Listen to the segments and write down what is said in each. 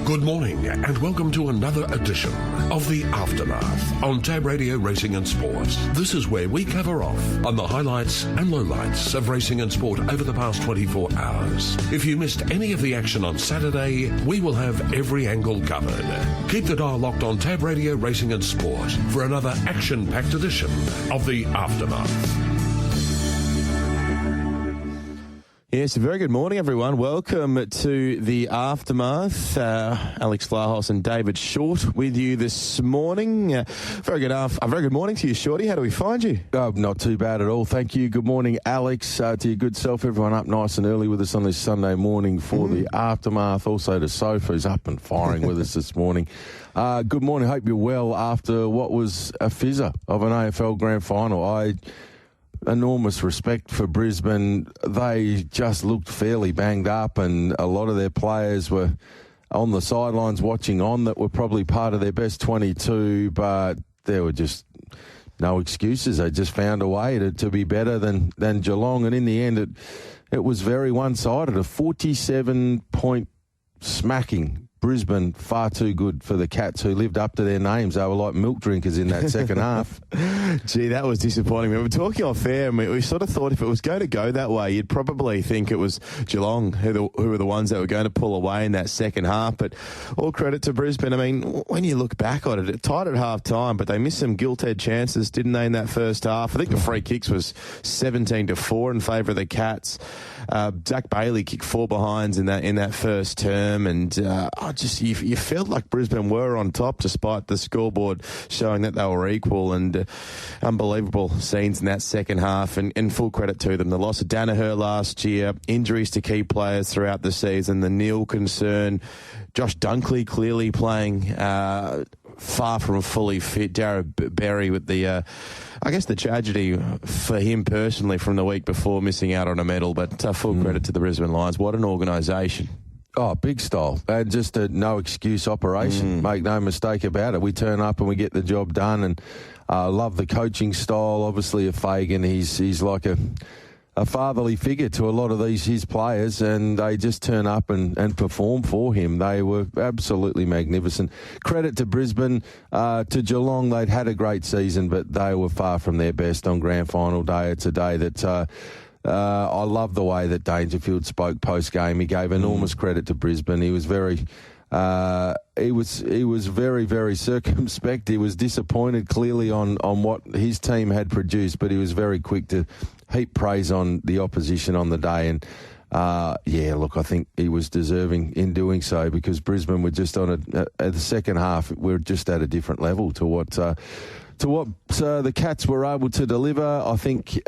Good morning and welcome to another edition of The Aftermath on Tab Radio Racing and Sport. This is where we cover off on the highlights and lowlights of racing and sport over the past 24 hours. If you missed any of the action on Saturday, we will have every angle covered. Keep the dial locked on Tab Radio Racing and Sport for another action-packed edition of The Aftermath. Yes, a very good morning, everyone. Welcome to The Aftermath. Alex Vlahos and David Shortte with you this morning. Very good morning to you, Shorty. How do we find you? Not too bad at all. Thank you. Good morning, Alex. To your good self, everyone up nice and early with us on this Sunday morning for The Aftermath. Also to Sofa, who's up and firing with us this morning. Good morning. Hope you're well after what was a fizzer of an AFL Grand Final. Enormous respect for Brisbane. They just looked fairly banged up, and a lot of their players were on the sidelines watching on that were probably part of their best 22, but there were just no excuses. They just found a way to be better than Geelong, and in the end it was very one-sided. A 47-point smacking. Brisbane, far too good for the Cats, who lived up to their names. They were like milk drinkers in that second half. Gee, that was disappointing. We were talking off air, and we sort of thought if it was going to go that way, you'd probably think it was Geelong who were the ones that were going to pull away in that second half. But all credit to Brisbane. I mean, when you look back on it, it tied at half-time, but they missed some gilt-edged chances, didn't they, in that first half? I think the free kicks was 17-4 in favour of the Cats. Zach Bailey kicked 4 behinds in that first term, and you felt like Brisbane were on top despite the scoreboard showing that they were equal, and unbelievable scenes in that second half, and full credit to them. The loss of Danaher last year, injuries to key players throughout the season, the Neil concern, Josh Dunkley clearly playing far from fully fit, Jared Berry with the tragedy for him personally from the week before missing out on a medal, but full credit to the Brisbane Lions. What an organisation. Oh, big style. And just a no-excuse operation. Make no mistake about it. We turn up and we get the job done, and love the coaching style, obviously, of Fagan. He's like a fatherly figure to a lot of his players, and they just turn up and perform for him. They were absolutely magnificent. Credit to Brisbane. To Geelong, they'd had a great season, but they were far from their best on Grand Final day. It's a day that... I love the way that Dangerfield spoke post-game. He gave enormous credit to Brisbane. He was very, very, very circumspect. He was disappointed clearly on what his team had produced, but he was very quick to heap praise on the opposition on the day. And I think he was deserving in doing so, because Brisbane were just on the second half. We're just at a different level to what the Cats were able to deliver. I think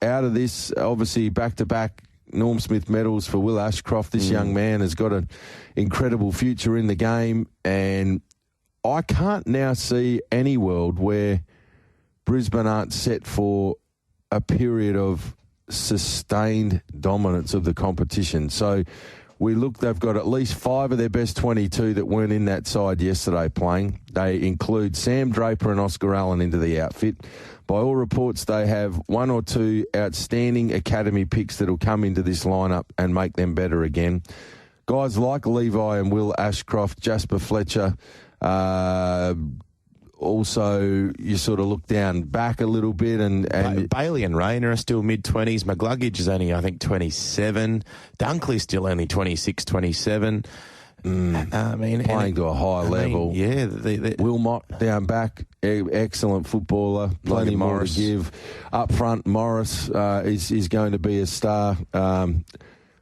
out of this, obviously back-to-back Norm Smith medals for Will Ashcroft. This young man has got an incredible future in the game, and I can't now see any world where Brisbane aren't set for a period of sustained dominance of the competition. So they've got at least 5 of their best 22 that weren't in that side yesterday playing. They include Sam Draper and Oscar Allen into the outfit. By all reports, they have 1 or 2 outstanding academy picks that will come into this lineup and make them better again. Guys like Levi and Will Ashcroft, Jasper Fletcher. Also, you sort of look down back a little bit, and Bailey and Rayner are still mid-20s. McGluggage is only, I think, 27. Dunkley's still only 26, 27. Playing to a high level. Wilmot down back, excellent footballer. Plenty more to give. Up front, Morris is going to be a star.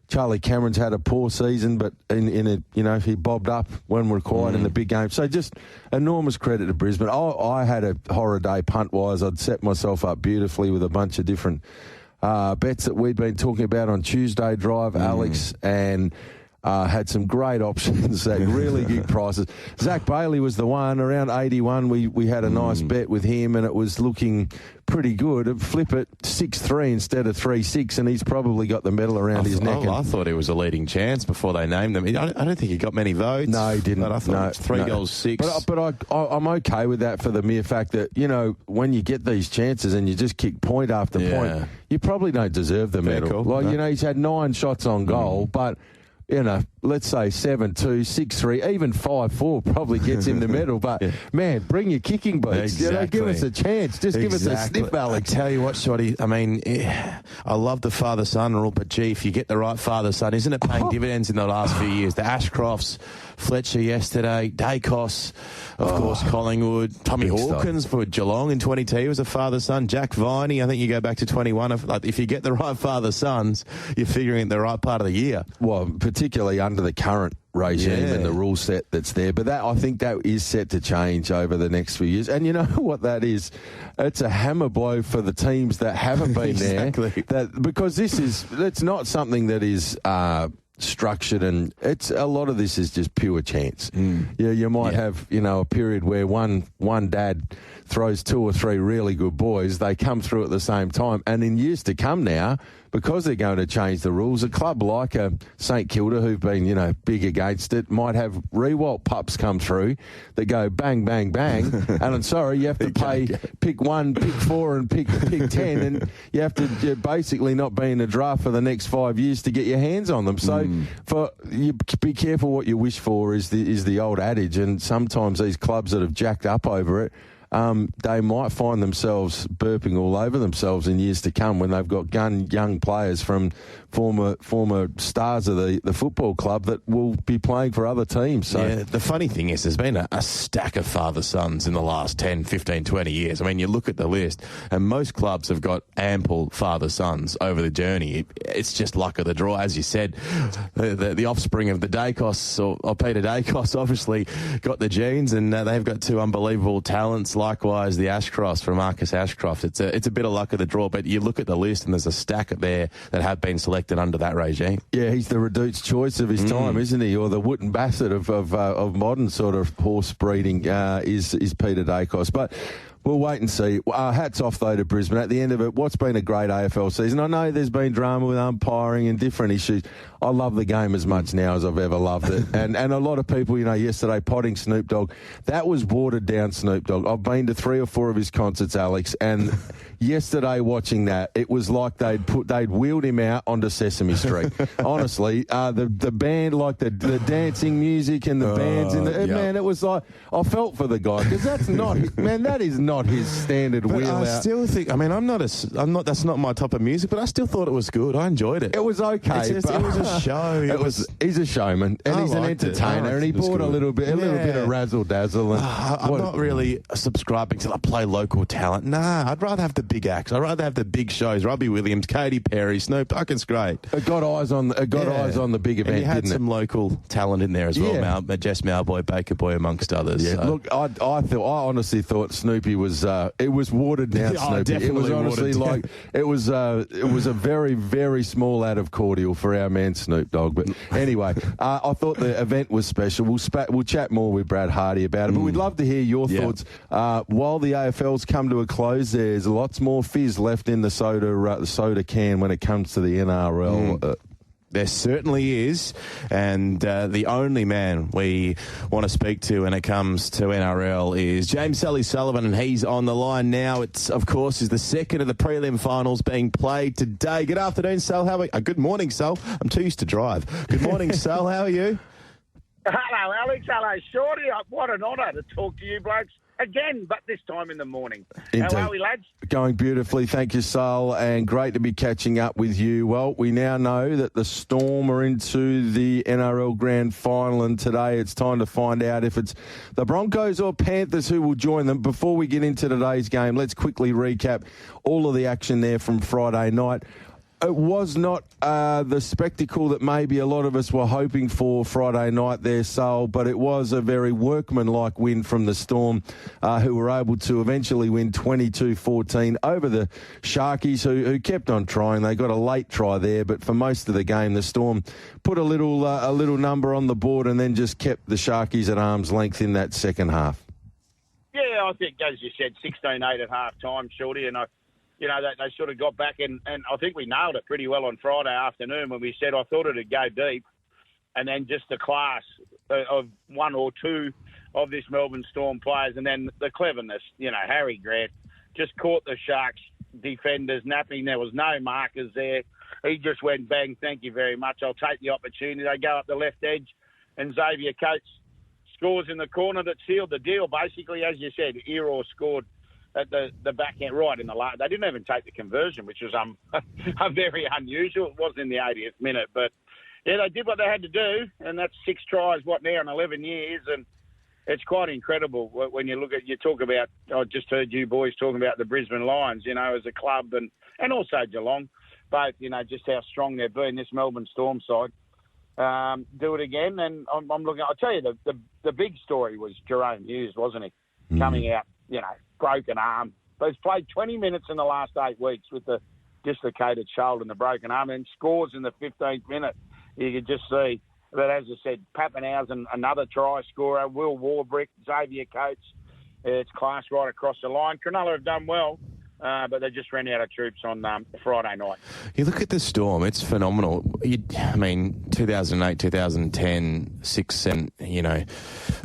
Charlie Cameron's had a poor season, but he bobbed up when required in the big game. So just enormous credit to Brisbane. I had a horror day punt-wise. I'd set myself up beautifully with a bunch of different bets that we'd been talking about on Tuesday Drive, Alex, and had some great options at really good prices. Zach Bailey was the one, around 81. We had a nice bet with him, and it was looking pretty good. Flip it 6-3 instead of 3-6, and he's probably got the medal around his neck. I thought it was a leading chance before they named him. I don't think he got many votes. No, he didn't. But I thought 3 goals, 6. But I'm okay with that for the mere fact that, when you get these chances and you just kick point after point, you probably don't deserve the medal. Cool. He's had 9 shots on goal, but... let's say 7-2, 6-3, even 5-4 probably gets him the medal. But, man, bring your kicking boots. Exactly. Give us a chance. Just give us a sniff, Alex. I tell you what, Shorty, I mean, I love the father-son rule, but, gee, if you get the right father-son, isn't it paying dividends in the last few years? The Ashcrofts, Fletcher yesterday, Dacos, of course, Collingwood, Tommy Hawkins for Geelong in 22 was a father-son, Jack Viney, I think you go back to 21. If you get the right father-sons, you're figuring it the right part of the year. Well, particularly under the current regime and the rule set that's there. But I think that is set to change over the next few years. And you know what that is? It's a hammer blow for the teams that haven't been exactly. there. Because it's not something that is structured, and a lot of this is just pure chance. Yeah, you might have a period where one dad throws 2 or 3 really good boys. They come through at the same time, and in years to come now, because they're going to change the rules, a club like St Kilda, who've been big against it, might have Rewalt pups come through that go bang bang bang, and I'm sorry, you have to pick 1, pick 4, and pick 10, and you have to basically not be in a draft for the next 5 years to get your hands on them. So you be careful what you wish for is the old adage, and sometimes these clubs that have jacked up over it, they might find themselves burping all over themselves in years to come when they've got young players from former stars of the football club that will be playing for other teams. So the funny thing is there's been a stack of father-sons in the last 10, 15, 20 years. I mean, you look at the list, and most clubs have got ample father-sons over the journey. It's just luck of the draw. As you said, the offspring of the Dacos, or Peter Dacos, obviously got the genes, and they've got 2 unbelievable talents. Likewise, the Ashcrofts from Marcus Ashcroft. It's a bit of luck of the draw, but you look at the list, and there's a stack there that have been selected under that regime. Yeah, he's the Redute's choice of his time, isn't he? Or the Wooten Bassett of modern sort of horse breeding is Peter Dacos. But we'll wait and see. Hats off, though, to Brisbane. At the end of it, what's been a great AFL season? I know there's been drama with umpiring and different issues. I love the game as much now as I've ever loved it. And a lot of people, yesterday potting Snoop Dogg, that was watered down Snoop Dogg. I've been to 3 or 4 of his concerts, Alex, and yesterday watching that, it was like they'd wheeled him out onto Sesame Street. Honestly, the band, like the dancing music and the bands in the man, it was like I felt for the guy, because that is not his standard wheel out. I still think, that's not my type of music, but I still thought it was good. I enjoyed it. It was okay. It was a show. He's a showman, and he's an entertainer, and he brought a little bit of razzle dazzle. I'm not really subscribing to play local talent. Nah, I'd rather have the big acts. I'd rather have the big shows. Robbie Williams, Katy Perry, Snoop Dogg. It's great. It got eyes on the big event. And you had some local talent in there as well. Jess Malboy, Baker Boy, amongst others. Yeah. So. Look, I honestly thought Snoopy was watered down. Snoopy. It was honestly like it was a very, very small ad of cordial for our man Snoop Dogg. But anyway, I thought the event was special. We'll chat more with Brad Hardie about it, but we'd love to hear your thoughts. While the AFL's come to a close, there's lots more fizz left in the soda can when it comes to the NRL. There certainly is, and the only man we want to speak to when it comes to NRL is James Sullivan, and he's on the line now. It's, of course, is the second of the prelim finals being played today. Good afternoon, Sal. How are you? Good morning, Sal. I'm too used to drive. Good morning, Sal. How are you? Hello, Alex. Hello, Shorty. What an honour to talk to you blokes again, but this time in the morning. Indeed. How are we, lads? Going beautifully. Thank you, Sal, and great to be catching up with you. Well, we now know that the Storm are into the NRL Grand Final, and today it's time to find out if it's the Broncos or Panthers who will join them. Before we get into today's game, let's quickly recap all of the action there from Friday night. It was not the spectacle that maybe a lot of us were hoping for Friday night there, Sal, but it was a very workmanlike win from the Storm, who were able to eventually win 22-14 over the Sharkies, who kept on trying. They got a late try there, but for most of the game, the Storm put a little number on the board and then just kept the Sharkies at arm's length in that second half. Yeah, I think, as you said, 16-8 at half-time, Shorty, and they sort of got back, and I think we nailed it pretty well on Friday afternoon when we said I thought it'd go deep, and then just the class of 1 or 2 of this Melbourne Storm players, and then the cleverness. Harry Grant just caught the Sharks defenders napping. There was no markers there. he just went, bang, thank you very much. I'll take the opportunity. They go up the left edge, and Xavier Coates scores in the corner that sealed the deal. Basically, as you said, Earor scored at the back end, right in the last. They didn't even take the conversion, which was very unusual. It wasn't in the 80th minute, but yeah, they did what they had to do, and that's 6 tries, in 11 years, and it's quite incredible when you talk about, I just heard you boys talking about the Brisbane Lions, as a club, and also Geelong, both, just how strong they've been, this Melbourne Storm side. Do it again, and I'm looking. I'll tell you, the big story was Jerome Hughes, wasn't he? Coming out, broken arm. But he's played 20 minutes in the last 8 weeks with the dislocated shoulder and the broken arm, and scores in the 15th minute. You could just see. But as I said, Pappenhausen, another try scorer, Will Warbrick, Xavier Coates. It's class right across the line. Cronulla have done well. But they just ran out of troops on Friday night. You look at the Storm, it's phenomenal. 2008, 2010, 6, 7, I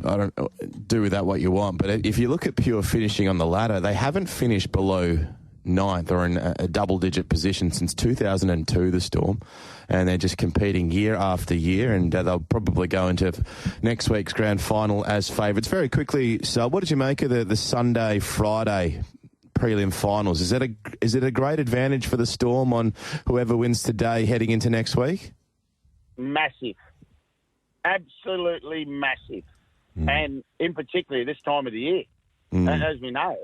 don't do with that what you want. But if you look at pure finishing on the ladder, they haven't finished below 9th or in a double-digit position since 2002, the Storm. And they're just competing year after year, and they'll probably go into next week's grand final as favourites. Very quickly, so what did you make of the Sunday, Friday prelim finals? Is it a great advantage for the Storm on whoever wins today heading into next week? Massive. Absolutely massive. And in particular this time of the year. As we know,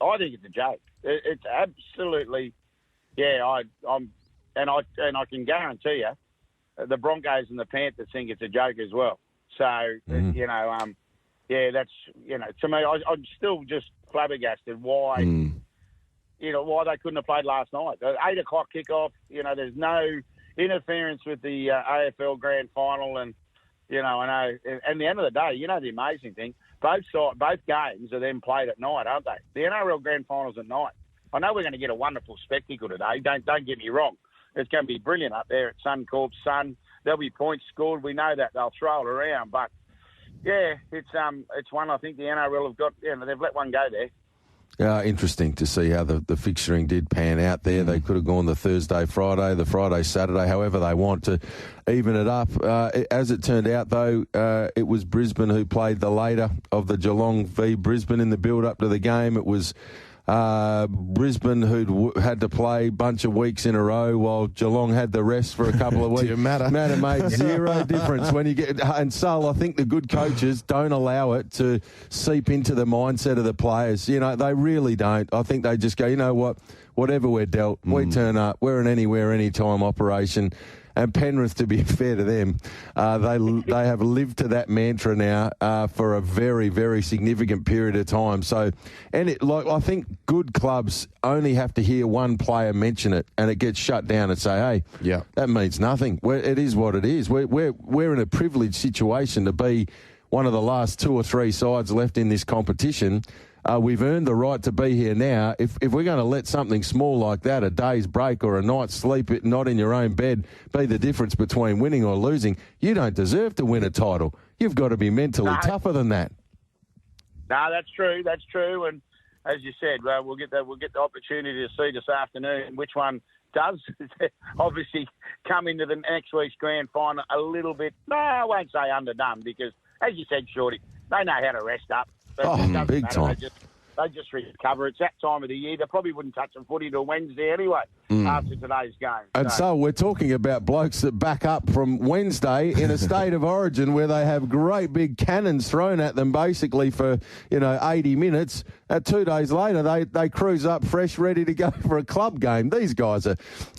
I think it's a joke. It's absolutely, I can guarantee you the Broncos and the Panthers think it's a joke as well. So, that's, to me, I'm still just flabbergasted why, why they couldn't have played last night. 8 o'clock kickoff, there's no interference with the AFL grand final. And, I know, at the end of the day, the amazing thing, both games are then played at night, aren't they? The NRL grand final's at night. I know we're going to get a wonderful spectacle today. Don't get me wrong. It's going to be brilliant up there at Suncorp Sun. There'll be points scored. We know that they'll throw it around, but yeah, it's one I think the NRL have got. They've let one go there. Interesting to see how the fixturing did pan out there. They could have gone the Thursday, Friday, the Friday, Saturday, however they want to even it up. As it turned out, though, it was Brisbane who played the later of the Geelong v Brisbane in the build-up to the game. It was Brisbane who'd had to play a bunch of weeks in a row while Geelong had the rest for a couple of weeks. Didn't matter. Made zero difference when you get. And Sul, I think the good coaches don't allow it to seep into the mindset of the players. They really don't. I think they just go, you know what, whatever we're dealt, we turn up. We're an anywhere, anytime operation. And Penrith, to be fair to them, they have lived to that mantra now for a very, very significant period of time. So, I think good clubs only have to hear one player mention it, and it gets shut down and say, "Hey, that means nothing. It is what it is. We're in a privileged situation to be one of the last 2 or 3 sides left in this competition." We've earned the right to be here now. If we're going to let something small like that, a day's break or a night's sleep, not in your own bed, be the difference between winning or losing, you don't deserve to win a title. You've got to be mentally tougher than that. No, that's true. That's true. And as you said, we'll get the opportunity to see this afternoon which one does obviously come into the next week's grand final a little bit. No, I won't say underdone because, as you said, Shorty, they know how to rest up. Big time. They just recover. It's that time of the year. They probably wouldn't touch a footy till Wednesday anyway after today's game. And so we're talking about blokes that back up from Wednesday in a state of origin where they have great big cannons thrown at them basically for, 80 minutes. 2 days later, they cruise up fresh, ready to go for a club game. These guys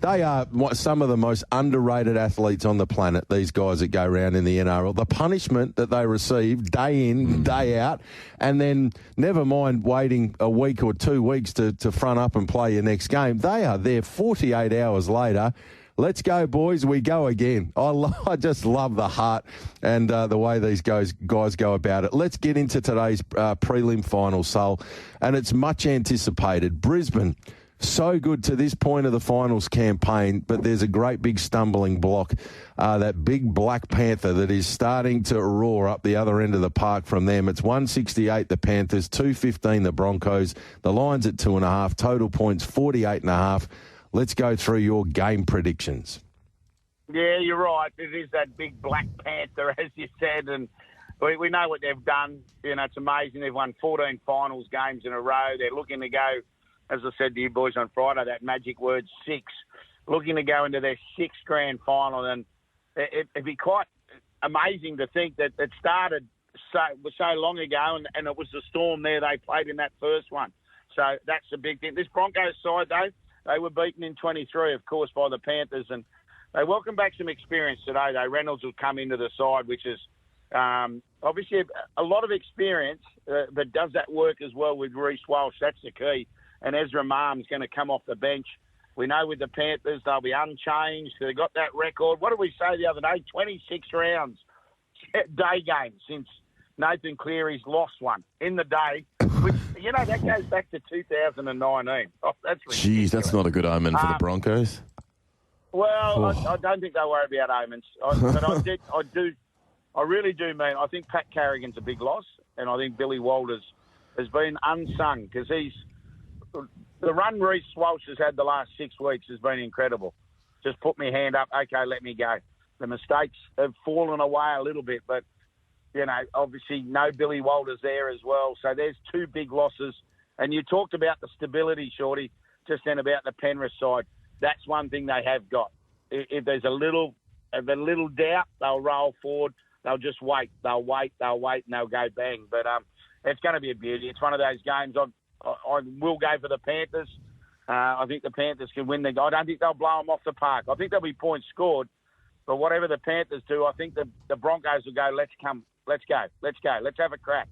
they are some of the most underrated athletes on the planet, these guys that go around in the NRL. The punishment that they receive day in, day out, and then never mind waiting a week or 2 weeks to front up and play your next game. They are there 48 hours later. Let's go, boys. We go again. I just love the heart and the way these guys go about it. Let's get into today's prelim final, Sul. And it's much anticipated. Brisbane, so good to this point of the finals campaign, but there's a great big stumbling block. That big Black Panther that is starting to roar up the other end of the park from them. It's 168 the Panthers, 215 the Broncos. The Lions at 2.5. Total points 48.5. let's go through your game predictions. Yeah, you're right. It is that big Black Panther, as you said, and we know what they've done. You know, it's amazing. They've won 14 finals games in a row. They're looking to go, as I said to you boys on Friday, that magic word 6, looking to go into their 6th grand final. And it'd be quite amazing to think that it started so long ago, and it was the Storm there they played in that first one. So that's a big thing. This Broncos side, though, they were beaten in 23, of course, by the Panthers, and they welcome back some experience today, though. Reynolds will come into the side, which is obviously a lot of experience, but does that work as well with Reece Walsh? That's the key. And Ezra Marm's going to come off the bench. We know with the Panthers, they'll be unchanged. They've got that record. What did we say the other day? 26 rounds, day games since Nathan Cleary's lost one in the day. Which, you know, that goes back to 2019. Oh, that's ridiculous. Jeez, that's not a good omen for the Broncos. Well, I don't think they worry about omens. I really do mean, I think Pat Carrigan's a big loss, and I think Billy Walters has been unsung because the run Reece Walsh has had the last 6 weeks has been incredible. Just put my hand up, okay, let me go. The mistakes have fallen away a little bit, but, you know, obviously no Billy Walters there as well. So there's 2 big losses. And you talked about the stability, Shorty, just then about the Penrith side. That's one thing they have got. If there's a little doubt, they'll roll forward. They'll just wait. They'll wait, and they'll go bang. But it's going to be a beauty. It's one of those games I will go for the Panthers. I think the Panthers can win. I don't think they'll blow them off the park. I think there'll be points scored. But whatever the Panthers do, I think the Broncos will go, let's go, let's have a crack.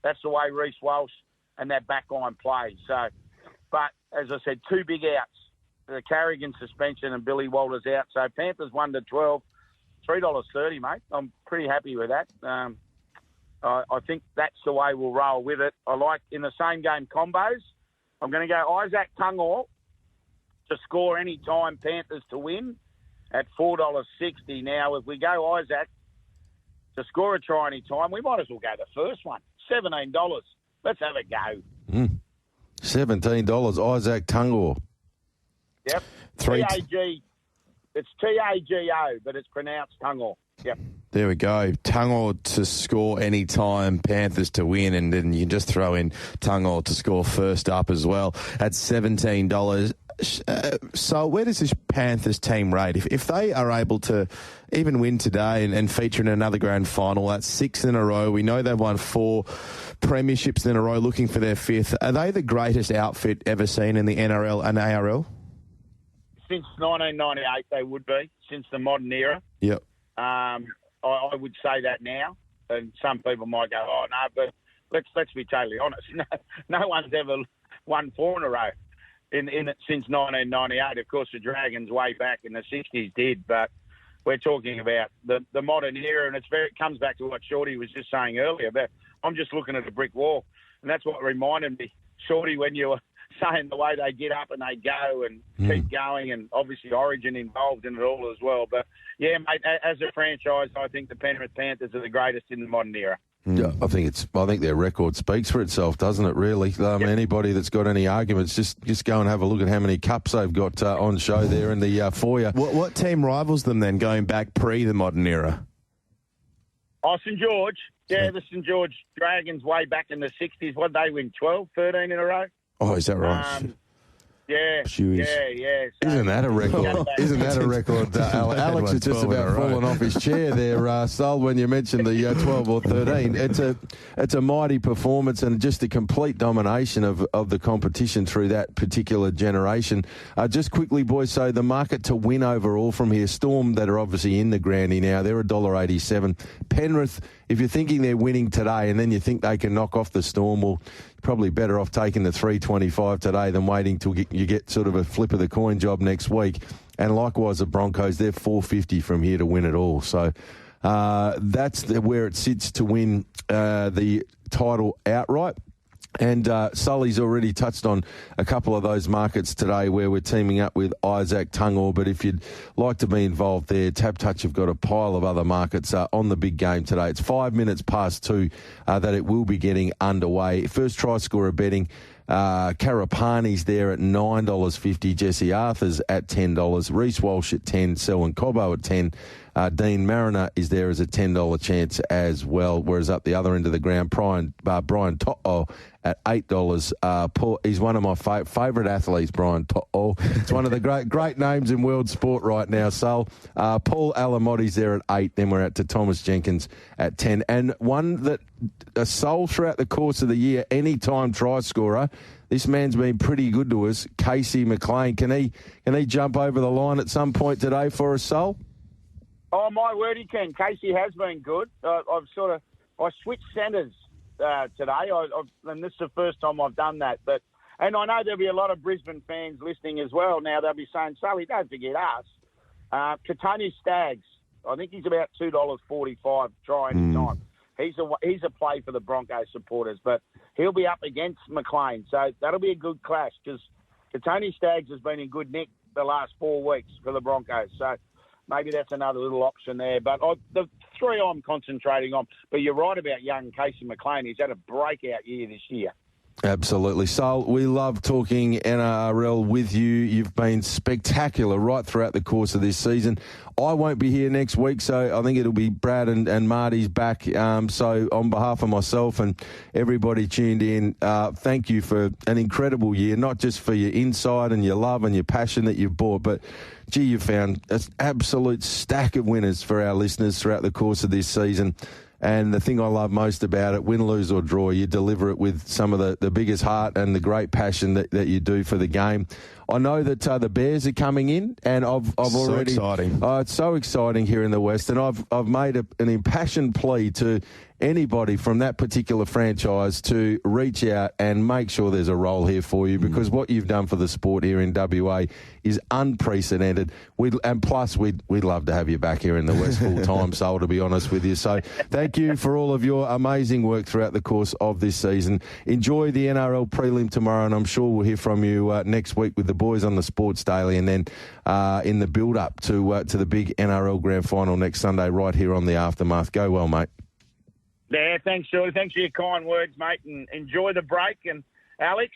That's the way Reece Walsh and that back line plays. So, but as I said, 2 big outs. The Carrigan suspension and Billy Walters out. So Panthers 1-12, $3.30, mate. I'm pretty happy with that. I think that's the way we'll roll with it. I like in the same game combos. I'm going to go Isaac Tungor to score any time, Panthers to win at $4.60. Now, if we go Isaac to score a try any time, we might as well go the first one. $17. Let's have a go. $17, Isaac Tungor. Yep. T-A-G. It's T-A-G-O, but it's pronounced Tungor. Yep. There we go. Tungor to score any time, Panthers to win, and then you can just throw in Tungor to score first up as well at $17. So where does this Panthers team rate? If they are able to even win today and feature in another grand final, that's 6 in a row. We know they've won 4 premierships in a row, looking for their 5th. Are they the greatest outfit ever seen in the NRL and ARL? Since 1998, they would be, since the modern era. Yep. I would say that now, and some people might go, "Oh no," but let's be totally honest. No one's ever won 4 in a row in it since 1998. Of course, the Dragons way back in the 60s did, but we're talking about the modern era, and it comes back to what Shorty was just saying earlier. But I'm just looking at a brick wall, and that's what reminded me, Shorty, when you were saying the way they get up and they go and keep going, and obviously Origin involved in it all as well. But yeah, mate, as a franchise, I think the Penrith Panthers are the greatest in the modern era. Yeah, I think their record speaks for itself, doesn't it? Really, anybody that's got any arguments, just go and have a look at how many cups they've got on show there in the foyer. What team rivals them then, going back pre the modern era? Oh, St George. Yeah, the St George Dragons way back in the 60s. What did they win? 12, 13 in a row? Oh, is that right? Yeah. Jeez. Yeah. So, Isn't that a record? Isn't that a record? Alex is just about fallen off his chair there, Sul, when you mentioned the 12 or 13. It's a mighty performance and just a complete domination of the competition through that particular generation. Just quickly, boys, so the market to win overall from here, Storm that are obviously in the grandy now, they're $1.87. Penrith, if you're thinking they're winning today and then you think they can knock off the Storm, well, probably better off taking the $3.25 today than waiting till you get sort of a flip of the coin job next week. And likewise, the Broncos, they're $4.50 from here to win it all. So that's where it sits to win the title outright. And Sully's already touched on a couple of those markets today where we're teaming up with Isaac Tungor. But if you'd like to be involved there, Tab Touch have got a pile of other markets on the big game today. It's 5 minutes past 2 that it will be getting underway. First try scorer betting Carapani's there at $9.50. Jesse Arthur's at $10. Reece Walsh at 10. Selwyn Cobbo at 10. Dean Mariner is there as a $10 chance as well. Whereas up the other end of the ground, Brian To'o at $8. He's one of my favourite athletes, Brian To'o. It's one of the great names in world sport right now. So Paul Alamotti's there at 8. Then we're out to Thomas Jenkins at 10. And one that a soul throughout the course of the year, anytime try scorer. This man's been pretty good to us, Casey McLean. Can he jump over the line at some point today for us, Sol? Oh, my word, he can. Casey has been good. I switched centres today, and this is the first time I've done that. And I know there'll be a lot of Brisbane fans listening as well. Now they'll be saying, Sully, don't forget us. Katoni Staggs, I think he's about $2.45 try any time. He's a play for the Broncos supporters, but he'll be up against McLean, so that'll be a good clash because Katoni Staggs has been in good nick the last 4 weeks for the Broncos. So maybe that's another little option there. But the three I'm concentrating on. But you're right about young Casey McLean. He's had a breakout year this year. Absolutely. Sol, we love talking NRL with you. You've been spectacular right throughout the course of this season. I won't be here next week, so I think it'll be Brad and Marty's back. So on behalf of myself and everybody tuned in, thank you for an incredible year, not just for your insight and your love and your passion that you've brought, but gee, you found an absolute stack of winners for our listeners throughout the course of this season. And the thing I love most about it, win, lose or draw, you deliver it with some of the biggest heart and the great passion that you do for the game. I know that the Bears are coming in, and I've already... So exciting. It's so exciting here in the West, and I've made an impassioned plea to anybody from that particular franchise to reach out and make sure there's a role here for you, because what you've done for the sport here in WA is unprecedented. We'd love to have you back here in the West full time, Sol, to be honest with you. So thank you for all of your amazing work throughout the course of this season. Enjoy the NRL prelim tomorrow, and I'm sure we'll hear from you next week with the boys on the Sports Daily, and then in the build-up to the big NRL Grand Final next Sunday right here on the Aftermath. Go well, mate. Yeah, thanks, Shorty. Thanks for your kind words, mate, and enjoy the break. And Alex,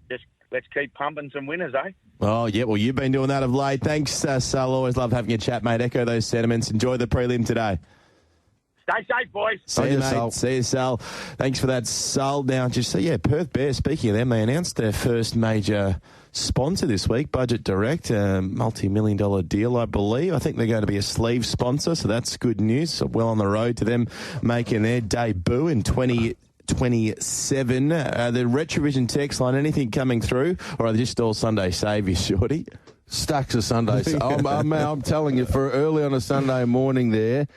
just let's keep pumping some winners, eh? Oh, yeah, well, you've been doing that of late. Thanks, Sal. Always love having a chat, mate. Echo those sentiments. Enjoy the prelim today. Stay safe, boys. See you, mate. See you, Sal. Thanks for that, Sal. Now, just Perth Bears, speaking of them, they announced their first major sponsor this week, Budget Direct, a multi-million-dollar deal, I believe. I think they're going to be a sleeve sponsor, so that's good news. So well on the road to them making their debut in 2027. The Retrovision text line, anything coming through, or are they just all Sunday saviours, Shorty? Stacks of Sundays. I'm telling you, for early on a Sunday morning there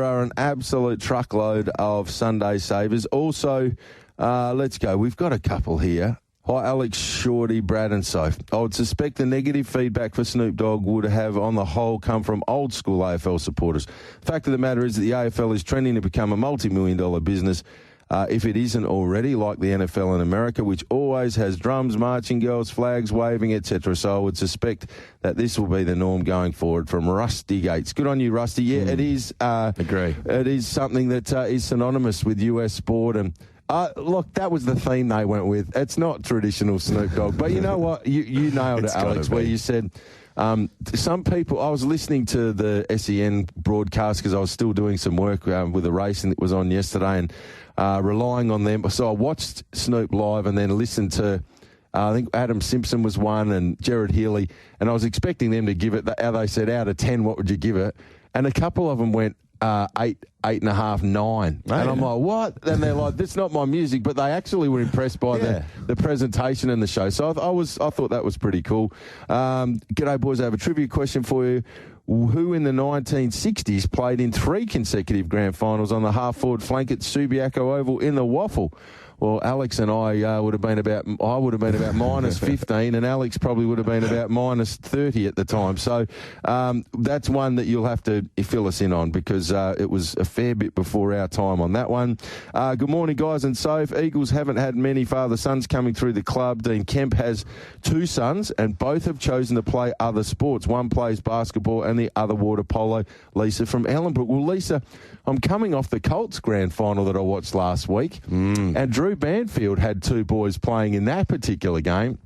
are an absolute truckload of Sunday savers. Also, let's go. We've got a couple here. Hi, Alex, Shorty, Brad and Soph. I would suspect the negative feedback for Snoop Dogg would have, on the whole, come from old school AFL supporters. Fact of the matter is that the AFL is trending to become a multi-million-dollar business, if it isn't already, like the NFL in America, which always has drums, marching girls, flags waving, etc. So I would suspect that this will be the norm going forward. From Rusty Gates. Good on you, Rusty. Yeah, it is. Agree. It is something that is synonymous with US sport. And look, that was the theme they went with. It's not traditional Snoop Dogg. But you know what? You nailed it, Alex, where you said... some people, I was listening to the SEN broadcast because I was still doing some work with a race that was on yesterday, and relying on them. So I watched Snoop live and then listened to, I think Adam Simpson was one and Jared Healy, and I was expecting them to give it, how they said, out of 10, what would you give it? And a couple of them went 8.5, 9. Oh, and I'm like, what? And they're like, that's not my music, but they actually were impressed by the presentation and the show. So I thought that was pretty cool. G'day, boys. I have a trivia question for you. Who in the 1960s played in 3 consecutive grand finals on the half-forward flank at Subiaco Oval in the Waffle? Well, Alex and I would have been about minus 15, and Alex probably would have been about minus 30 at the time. So that's one that you'll have to fill us in on, because it was a fair bit before our time on that one. Good morning, guys and Soph. Eagles haven't had many father-sons coming through the club. Dean Kemp has 2 sons, and both have chosen to play other sports. One plays basketball and the other water polo, Lisa from Ellenbrook. Well, Lisa, I'm coming off the Colts grand final that I watched last week, and Drew Banfield had two boys playing in that particular game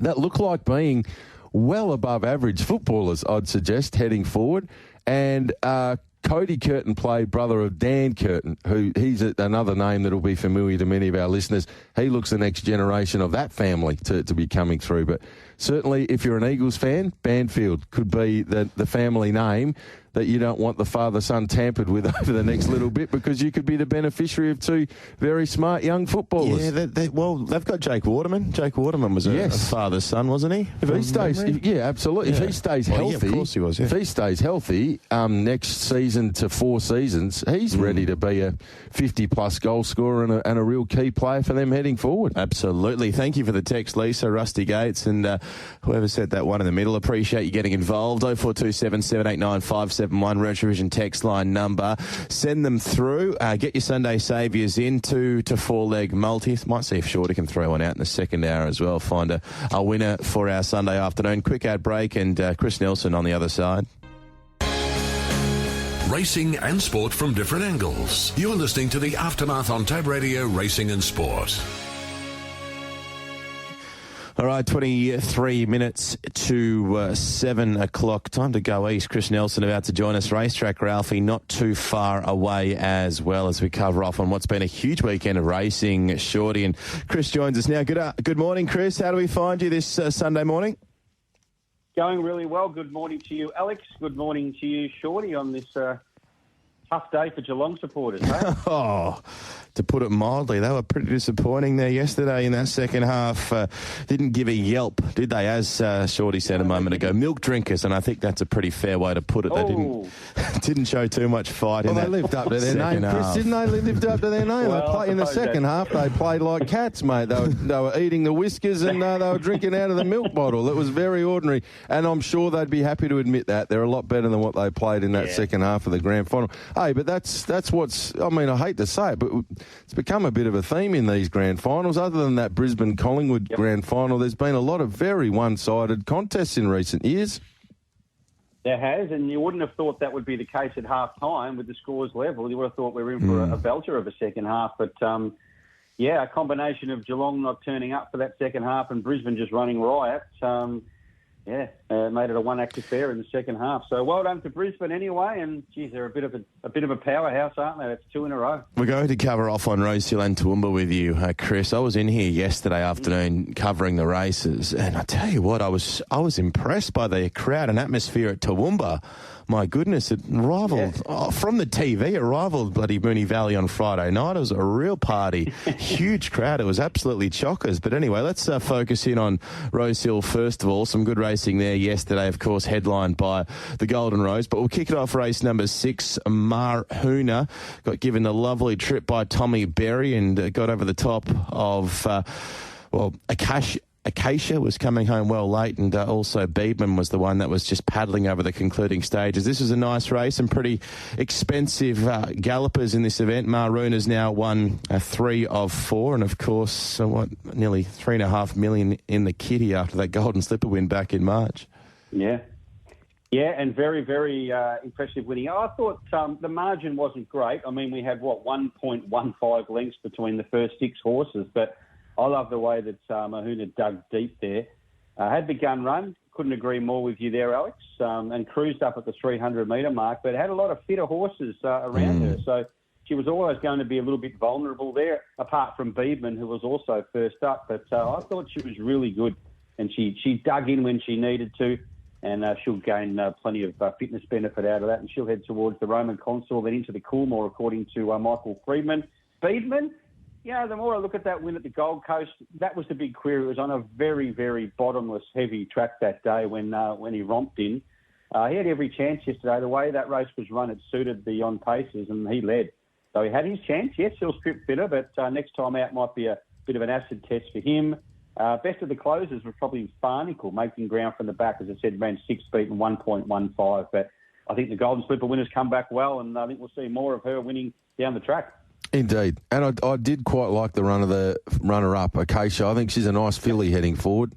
that looked like being well above average footballers, I'd suggest, heading forward. And Cody Curtin played brother of Dan Curtin, who he's another name that will be familiar to many of our listeners. He looks the next generation of that family to be coming through. But certainly, if you're an Eagles fan, Banfield could be the family name that you don't want the father-son tampered with over the next little bit, because you could be the beneficiary of two very smart young footballers. Yeah, they've got Jake Waterman. Jake Waterman was a father's son, wasn't he? If he stays, absolutely. Yeah. If he stays healthy, of course he was. Yeah. If he stays healthy, next season to 4 seasons, he's ready to be a 50-plus goal scorer and a real key player for them heading forward. Absolutely. Thank you for the text, Lisa, Rusty Gates, and whoever said that one in the middle. Appreciate you getting involved. 0427 789 571 Retrovision text line number. Send them through. Get your Sunday saviours in to 4-leg multi. Might see if Shortte can throw one out in the second hour as well. Find a winner for our Sunday afternoon. Quick ad break, and Chris Nelson on the other side. Racing and sport from different angles. You're listening to The Aftermath on Tab Radio Racing and Sport. All right, 23 minutes to 7 o'clock. Time to go east. Chris Nelson about to join us. Racetrack, Ralphy, not too far away as well, as we cover off on what's been a huge weekend of racing, Shorty. And Chris joins us now. Good morning, Chris. How do we find you this Sunday morning? Going really well. Good morning to you, Alex. Good morning to you, Shorty, on this tough day for Geelong supporters. Huh? Oh, to put it mildly, they were pretty disappointing there yesterday in that second half. Didn't give a yelp, did they? As Shorty said a moment ago, milk drinkers, and I think that's a pretty fair way to put it. They didn't show too much fight in that. They lived up to their name, Chris, didn't they? They lived up to their name. In the second half, they played like cats, mate. They were eating the whiskers and they were drinking out of the milk bottle. It was very ordinary, and I'm sure they'd be happy to admit that. They're a lot better than what they played in that second half of the grand final. Hey, but that's what's, I mean, I hate to say it, but it's become a bit of a theme in these grand finals. Other than that Brisbane-Collingwood grand final, there's been a lot of very one-sided contests in recent years. There has, and you wouldn't have thought that would be the case at half-time with the scores level. You would have thought we were in for a belter of a second half. But, a combination of Geelong not turning up for that second half and Brisbane just running riot, made it a one-act affair in the second half. So well done to Brisbane anyway, and geez, they're a bit of a powerhouse, aren't they? That's 2 in a row. We're going to cover off on Rosehill and Toowoomba with you, Chris. I was in here yesterday afternoon covering the races, and I tell you what, I was impressed by the crowd and atmosphere at Toowoomba. My goodness, it rivaled, from the TV, it rivaled bloody Moonee Valley on Friday night. It was a real party. Huge crowd. It was absolutely chockers. But anyway, let's focus in on Rosehill first of all. Some good racing there yesterday, of course, headlined by the Golden Rose. But we'll kick it off race number 6, Marhoona. Got given the lovely trip by Tommy Berry and got over the top of, Acacia was coming home well late, and also Beedman was the one that was just paddling over the concluding stages. This was a nice race and pretty expensive gallopers in this event. Marhoona's now won 3 of 4, and of course, nearly $3.5 million in the kitty after that Golden Slipper win back in March. Yeah, and very, very impressive winning. I thought the margin wasn't great. I mean, we had 1.15 lengths between the first 6 horses, but I love the way that Marhoona dug deep there. Had the gun run, couldn't agree more with you there, Alex, and cruised up at the 300-metre mark, but had a lot of fitter horses around her. So she was always going to be a little bit vulnerable there, apart from Beedman, who was also first up. But I thought she was really good, and she dug in when she needed to, and she'll gain plenty of fitness benefit out of that, and she'll head towards the Roman Consul, then into the Coolmore, according to Michael Friedman. Beedman, the more I look at that win at the Gold Coast, that was the big query. It was on a very, very bottomless, heavy track that day when he romped in. He had every chance yesterday. The way that race was run, it suited the on-paces, and he led. So he had his chance. Yes, he'll strip fitter, but next time out might be a bit of an acid test for him. Best of the closers was probably Farnicle, making ground from the back. As I said, ran 6 feet and 1.15. But I think the Golden Slipper winner's come back well, and I think we'll see more of her winning down the track. Indeed. And I did quite like the run of the runner-up, Acacia. I think she's a nice filly heading forward.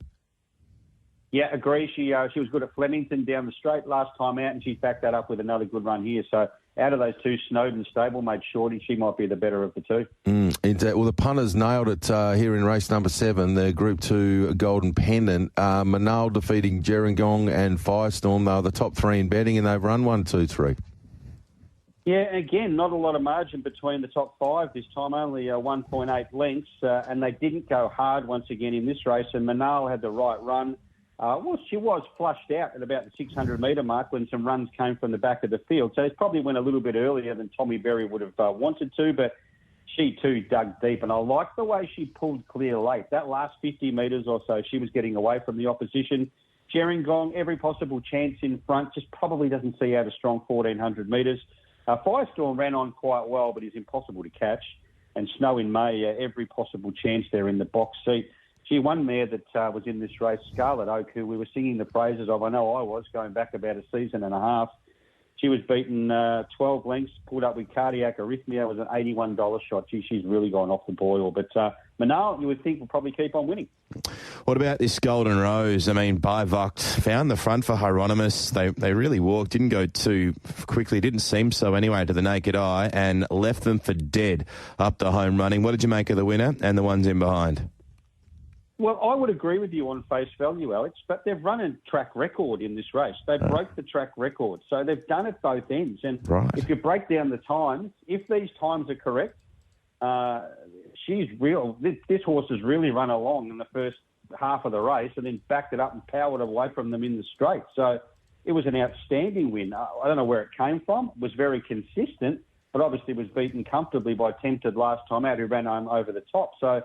Yeah, agree. She was good at Flemington down the straight last time out, and she's backed that up with another good run here. So out of those two, Snowden stablemate Shorty, she might be the better of the two. Well, the punters nailed it here in race number 7, the Group 2 Golden Pendant. Manal defeating Gerringong and Firestorm. They were the top 3 in betting, and they've run 1, 2, 3. Yeah, again, not a lot of margin between the top 5 this time, only 1.8 lengths, and they didn't go hard once again in this race, and Manal had the right run. She was flushed out at about the 600-metre mark when some runs came from the back of the field. So it probably went a little bit earlier than Tommy Berry would have wanted to, but she too dug deep. And I like the way she pulled clear late. That last 50 metres or so, she was getting away from the opposition. Gerringong, every possible chance in front, just probably doesn't see out a strong 1,400 metres. Firestorm ran on quite well, but is impossible to catch. And Snow in May, every possible chance there in the box seat. She one mare that was in this race, Scarlet Oak, who we were singing the praises of. I know I was, going back about a season and a half. She was beaten 12 lengths, pulled up with cardiac arrhythmia, was an $81 shot. She's really gone off the boil. But Manal, you would think, will probably keep on winning. What about this Golden Rose? I mean, Bivoct found the front for Hieronymus. They really walked, didn't go too quickly, didn't seem so anyway to the naked eye, and left them for dead up the home running. What did you make of the winner and the ones in behind? Well, I would agree with you on face value, Alex, but they've run a track record in this race. They broke the track record, so they've done it both ends. And if you break down the times, if these times are correct, she's real. This horse has really run along in the first half of the race and then backed it up and powered away from them in the straight. So it was an outstanding win. I don't know where it came from. It was very consistent, but obviously was beaten comfortably by Tempted last time out, who ran home over the top. So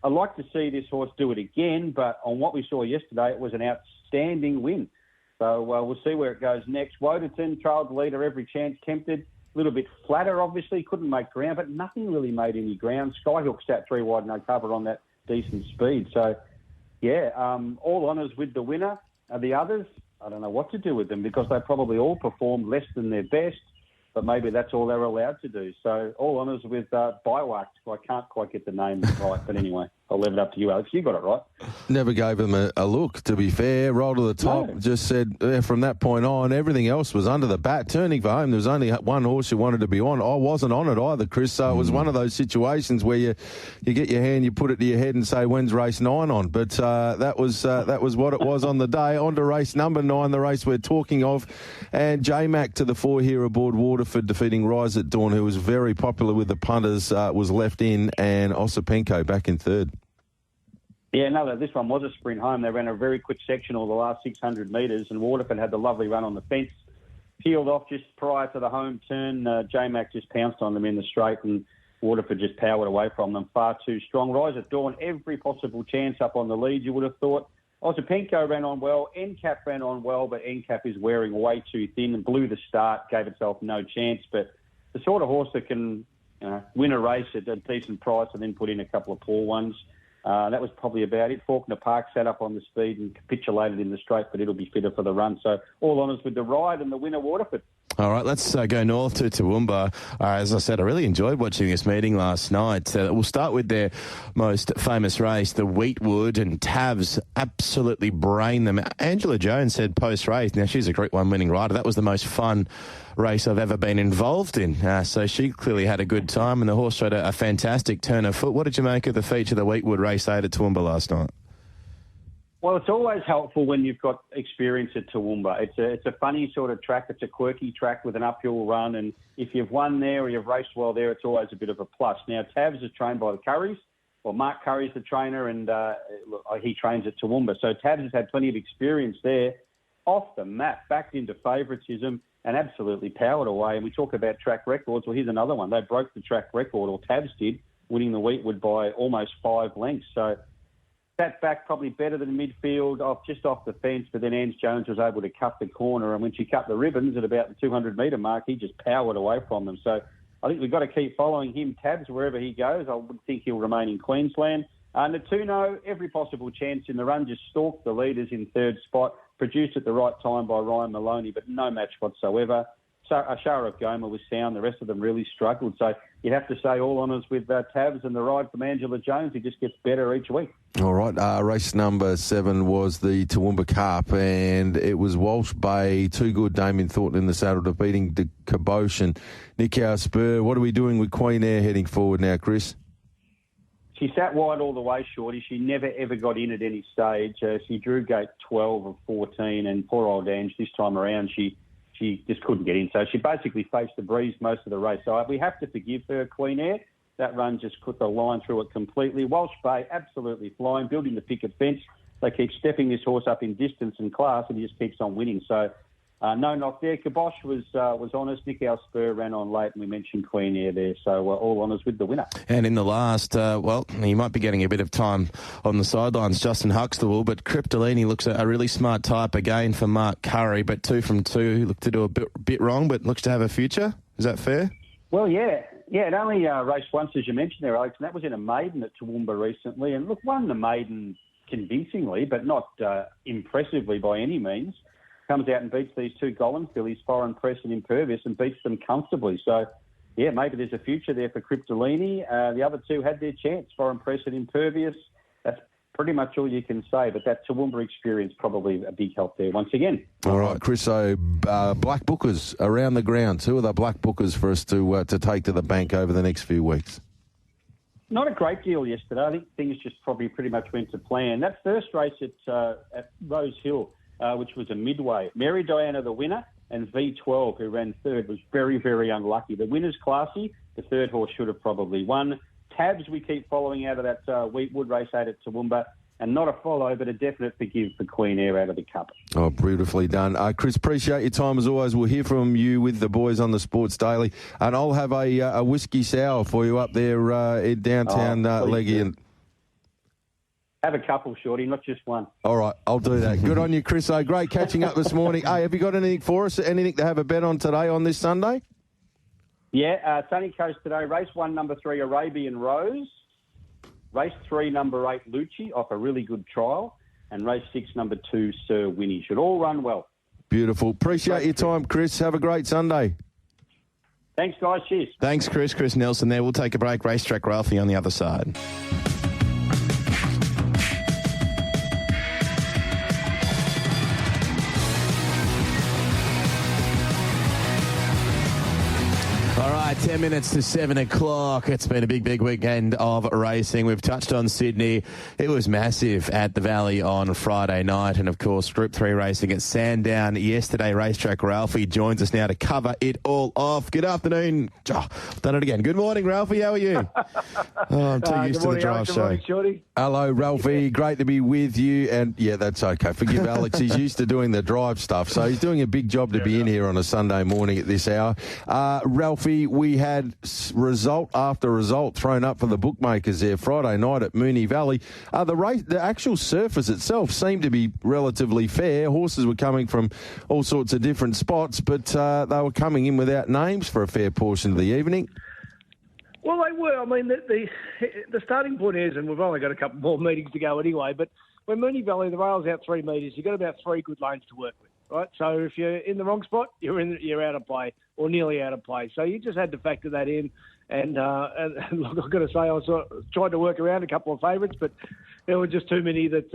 I'd like to see this horse do it again, but on what we saw yesterday, it was an outstanding win. So we'll see where it goes next. Wodenton trailed the leader, every chance. Tempted, a little bit flatter, obviously, couldn't make ground, but nothing really made any ground. Skyhook sat 3 wide, no cover on that decent speed. So, yeah, all honours with the winner. The others, I don't know what to do with them because they probably all performed less than their best, but maybe that's all they're allowed to do. So all honours with Bivoct. I can't quite get the name right, but anyway, I'll leave it up to you, Alex. You got it right. Never gave them a look, to be fair. Roll to the top. No. Just said from that point on, everything else was under the bat. Turning for home, there was only one horse you wanted to be on. I wasn't on it either, Chris. So it was one of those situations where you get your hand, you put it to your head and say, when's race 9 on? But that was what it was on the day. On to race number 9, the race we're talking of. And J-Mac to the 4 here aboard Waterford, defeating Rise at Dawn, who was very popular with the punters, was left in, and Osipenko back in third. Yeah, no, this one was a sprint home. They ran a very quick sectional the last 600 metres, and Waterford had the lovely run on the fence. Peeled off just prior to the home turn. J-Mac just pounced on them in the straight, and Waterford just powered away from them. Far too strong. Rise at Dawn, every possible chance up on the lead, you would have thought. Osipenko ran on well. NCAP ran on well, but NCAP is wearing way too thin and blew the start, gave itself no chance. But the sort of horse that can win a race at a decent price and then put in a couple of poor ones. That was probably about it. Faulkner Park sat up on the speed and capitulated in the straight, but it'll be fitter for the run. So all honours with the ride and the winner, Waterford. All right, let's go north to Toowoomba. As I said, I really enjoyed watching this meeting last night. We'll start with their most famous race, the Wheatwood, and Tavs absolutely brained them. Angela Jones said post-race, now she's a Group 1 winning rider, that was the most fun race I've ever been involved in. So she clearly had a good time, and the horse showed a fantastic turn of foot. What did you make of the feature, the Wheatwood race 8 at Toowoomba last night? Well, it's always helpful when you've got experience at Toowoomba. It's a funny sort of track. It's a quirky track with an uphill run, and if you've won there or you've raced well there, it's always a bit of a plus. Now, Tavs is trained by the Currys. Well, Mark Curry's the trainer, and he trains at Toowoomba. So Tavs has had plenty of experience there. Off the map, backed into favouritism, and absolutely powered away. And we talk about track records. Well, here's another one. They broke the track record, or Tavs did, winning the Wheatwood by almost 5 lengths. So sat back probably better than midfield, just off the fence, but then Ange Jones was able to cut the corner, and when she cut the ribbons at about the 200-metre mark, he just powered away from them. So I think we've got to keep following him, Tabs, wherever he goes. I would think he'll remain in Queensland. Natuno, every possible chance in the run, just stalked the leaders in third spot, produced at the right time by Ryan Maloney, but no match whatsoever. Shara of Goma was sound. The rest of them really struggled. So you'd have to say all honours with Tabs and the ride from Angela Jones. He just gets better each week. All right, race number 7 was the Toowoomba Cup, and it was Walsh Bay, Too Good, Damien Thornton in the saddle, defeating the Caboche and Nick Spur. What are we doing with Queen Air heading forward now, Chris? She sat wide all the way, Shorty. She never, ever got in at any stage. She drew gate 12 of 14, and poor old Ange, this time around, she just couldn't get in. So she basically faced the breeze most of the race. So we have to forgive her, Queen Air. That run just put the line through it completely. Walsh Bay absolutely flying, building the picket fence. They keep stepping this horse up in distance and class, and he just keeps on winning. So no knock there. Caboche was honest. Nick Spur ran on late, and we mentioned Queen Air there. So all honours with the winner. And in the last, he might be getting a bit of time on the sidelines, Justin Huxtable, but Kryptolini looks a really smart type again for Mark Curry, but 2 from 2. He looked to do a bit wrong, but looks to have a future. Is that fair? Well, yeah. Yeah, it only raced once, as you mentioned there, Alex, and that was in a maiden at Toowoomba recently. And look, won the maiden convincingly, but not impressively by any means. Comes out and beats these 2 Gollum fillies, Foreign Press and Impervious, and beats them comfortably. So, yeah, maybe there's a future there for Kryptolini. The other 2 had their chance, Foreign Press and Impervious. That's pretty much all you can say, but that Toowoomba experience probably a big help there once again. All right, Chris, so black bookers around the ground. Who are the black bookers for us to take to the bank over the next few weeks? Not a great deal yesterday. I think things just probably pretty much went to plan. That first race at Rose Hill, which was a midway, Mary Diana the winner and V12, who ran third, was very, very unlucky. The winner's classy. The third horse should have probably won. Tabs we keep following out of that Wheatwood race 8 at Toowoomba, and not a follow, but a definite forgive for Queen Air out of the Cup. Oh, beautifully done. Chris, appreciate your time as always. We'll hear from you with the boys on the Sports Daily, and I'll have a whiskey sour for you up there in downtown Leggy. And have a couple, Shorty, not just one. All right, I'll do that. Good on you, Chris. Great catching up this morning. Hey, have you got anything for us? Anything to have a bet on today on this Sunday? Yeah, Sunny Coast today. Race 1, number 3, Arabian Rose. Race 3, number 8, Lucci, off a really good trial. And race 6, number 2, Sir Winnie. Should all run well. Beautiful. Appreciate your time, Chris. Have a great Sunday. Thanks, guys. Cheers. Thanks, Chris. Chris Nelson there. We'll take a break. Racetrack Ralphy on the other side. All right, 10 minutes to 7 o'clock. It's been a big weekend of racing. We've touched on Sydney. It was massive at the Valley on Friday night. And, of course, Group 3 racing at Sandown yesterday. Racetrack Ralphy joins us now to cover it all off. Good afternoon. Oh, done it again. Good morning, Ralphy. How are you? I'm too used to the drive show. Morning, Shorty. Hello, Ralphy. Great to be with you. And, yeah, that's okay. Forgive Alex. He's used to doing the drive stuff. So he's doing a big job to be in here on a Sunday morning at this hour. Ralphy, we had result after result thrown up for the bookmakers there Friday night at Moonee Valley. The actual surface itself seemed to be relatively fair. Horses were coming from all sorts of different spots, but they were coming in without names for a fair portion of the evening. Well, they were. I mean, the starting point is, and we've only got a couple more meetings to go anyway, but when Moonee Valley, the rail's out 3 metres, you've got about 3 good lanes to work with. Right, so if you're in the wrong spot, you're out of play or nearly out of play. So you just had to factor that in. And look, I've got to say, I was tried to work around a couple of favourites, but there were just too many that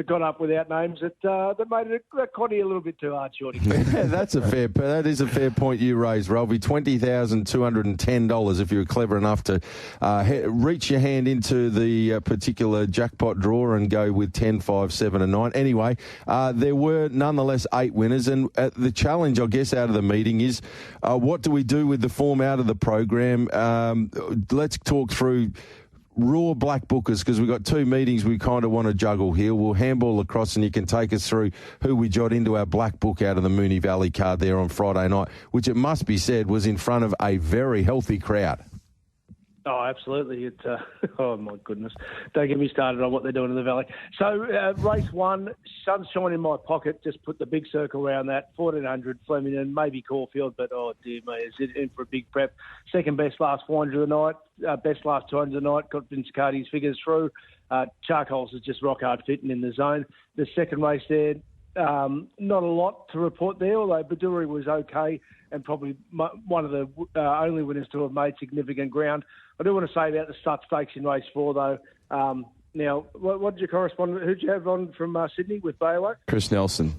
got up without names that made it Connie a little bit too hard, Shorty. That is a fair point you raised, Ralphy. $20,210 if you were clever enough to reach your hand into the particular jackpot drawer and go with 10, 5, 7 and 9. Anyway, there were nonetheless 8 winners, and the challenge, I guess, out of the meeting is what do we do with the form out of the program? Let's talk through raw black bookers, because we've got 2 meetings we kind of want to juggle here. We'll handball across and you can take us through who we jot into our black book out of the Moonee Valley card there on Friday night, which it must be said was in front of a very healthy crowd. Oh, absolutely. It's oh, my goodness. Don't get me started on what they're doing in the Valley. So, race 1, Sunshine in My Pocket, just put the big circle around that. 1,400, Flemington, maybe Caulfield, but, oh, dear me, is it in for a big prep. Second best last 400 of the night, best last 200 of the night, got Vince Cardi's figures through. Charcoals is just rock hard fitting in the zone. The second race there, not a lot to report there, although Baduri was okay and probably one of the only winners to have made significant ground. I do want to say about the Stud Stakes in race 4, though. Now, what did your correspondent, who did you have on from Sydney with Baywak? Chris Nelson.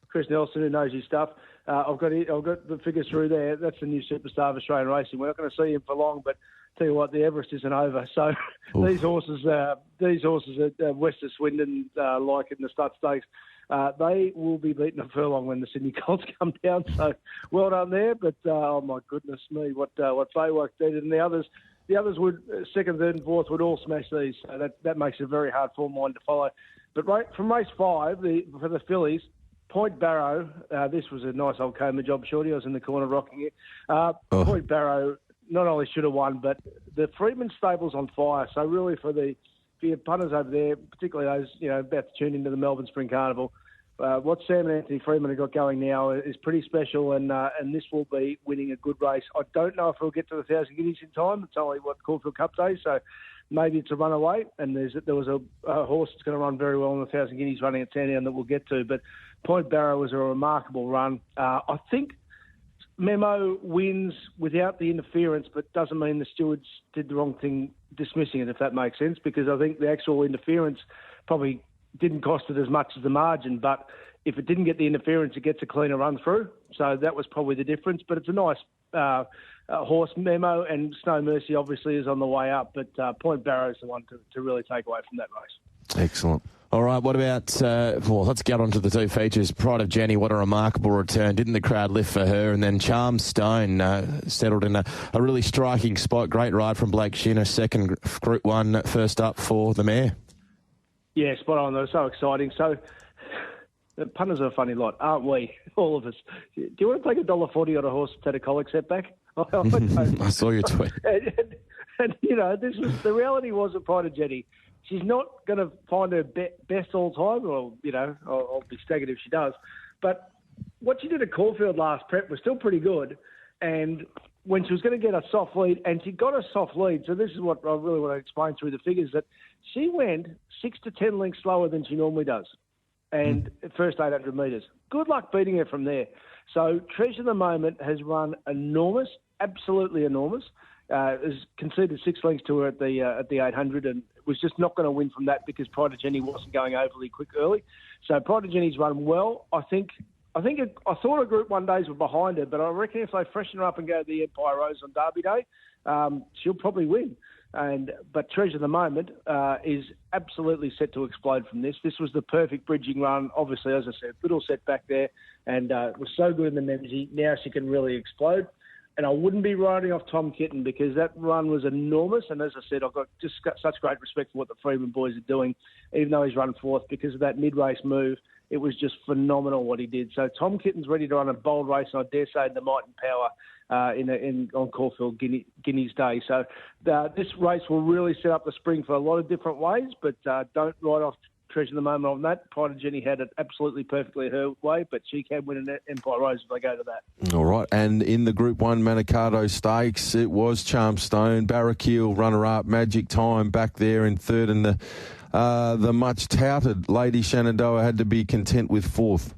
Chris Nelson, who knows his stuff. I've got the figures through there. That's the new superstar of Australian racing. We're not going to see him for long, but tell you what, the Everest isn't over. So these horses at West of Swindon, like in the Stud Stakes, they will be beaten a furlong when the Sydney Colts come down. So well done there. But oh my goodness me, what Baywak did, and the others would second, third, and fourth would all smash these. So that makes it a very hard form line to follow. But from race 5, for the fillies, Point Barrow, this was a nice old coma job, Shorty. I was in the corner rocking it. Point Barrow not only should have won, but the Freedman stable's on fire. So really for your punters over there, particularly those about to tune into the Melbourne Spring Carnival, what Sam and Anthony Freeman have got going now is pretty special, and this will be winning a good race. I don't know if we'll get to the 1,000 guineas in time. It's only Caulfield Cup Day, so maybe it's a runaway. And there was a horse that's going to run very well in the 1,000 guineas running at Sandown that we'll get to. But Point Barrow was a remarkable run. I think Memo wins without the interference, but doesn't mean the stewards did the wrong thing dismissing it, if that makes sense, because I think the actual interference probably didn't cost it as much as the margin, but if it didn't get the interference, it gets a cleaner run through. So that was probably the difference, but it's a nice horse. Memo, and Snow Mercy obviously is on the way up, but Point Barrow is the one to really take away from that race. Excellent. All right, what about, let's get on to the 2 features. Pride of Jenny, what a remarkable return. Didn't the crowd lift for her? And then Charm Stone settled in a really striking spot. Great ride from Blake Shinner, second Group 1, first up for the mare. Yeah, spot on. They're so exciting. So the punters are a funny lot, aren't we? All of us. Do you want to take $1.40 on a horse that's had a colic setback? I saw your tweet. And the reality was at Pride of Jenny, she's not going to find her best all time. Well, I'll be staggered if she does. But what she did at Caulfield last prep was still pretty good. And when she was going to get a soft lead, and she got a soft lead, so this is what I really want to explain through the figures, that she went 6 to 10 lengths slower than she normally does. And first 800 metres. Good luck beating her from there. So Treasure the Moment has run enormous, absolutely enormous. Has conceded 6 lengths to her at the 800, and was just not going to win from that because Pride of Jenny wasn't going overly quick early. So Pride of Jenny's run well. I thought her Group 1 days were behind her, but I reckon if they freshen her up and go to the Empire Rose on Derby Day, she'll probably win. But Treasure the Moment is absolutely set to explode from this. This was the perfect bridging run. Obviously, as I said, little setback there, and was so good in the Memsey. Now she can really explode. And I wouldn't be writing off Tom Kitten because that run was enormous. And as I said, I've got such great respect for what the Freeman boys are doing, even though he's run fourth because of that mid-race move. It was just phenomenal what he did. So Tom Kitten's ready to run a bold race, and I dare say the might and power on Caulfield Guineas Day. So this race will really set up the spring for a lot of different ways, but don't write off Treasure the Moment on that. Pride of Jenny had it absolutely perfectly her way, but she can win an Empire Rose if they go to that. All right, and in the Group 1 Manikato Stakes, it was Charm Stone, Barrakiel, runner-up, Magic Time back there in third, and the much-touted Lady Shenandoah had to be content with fourth.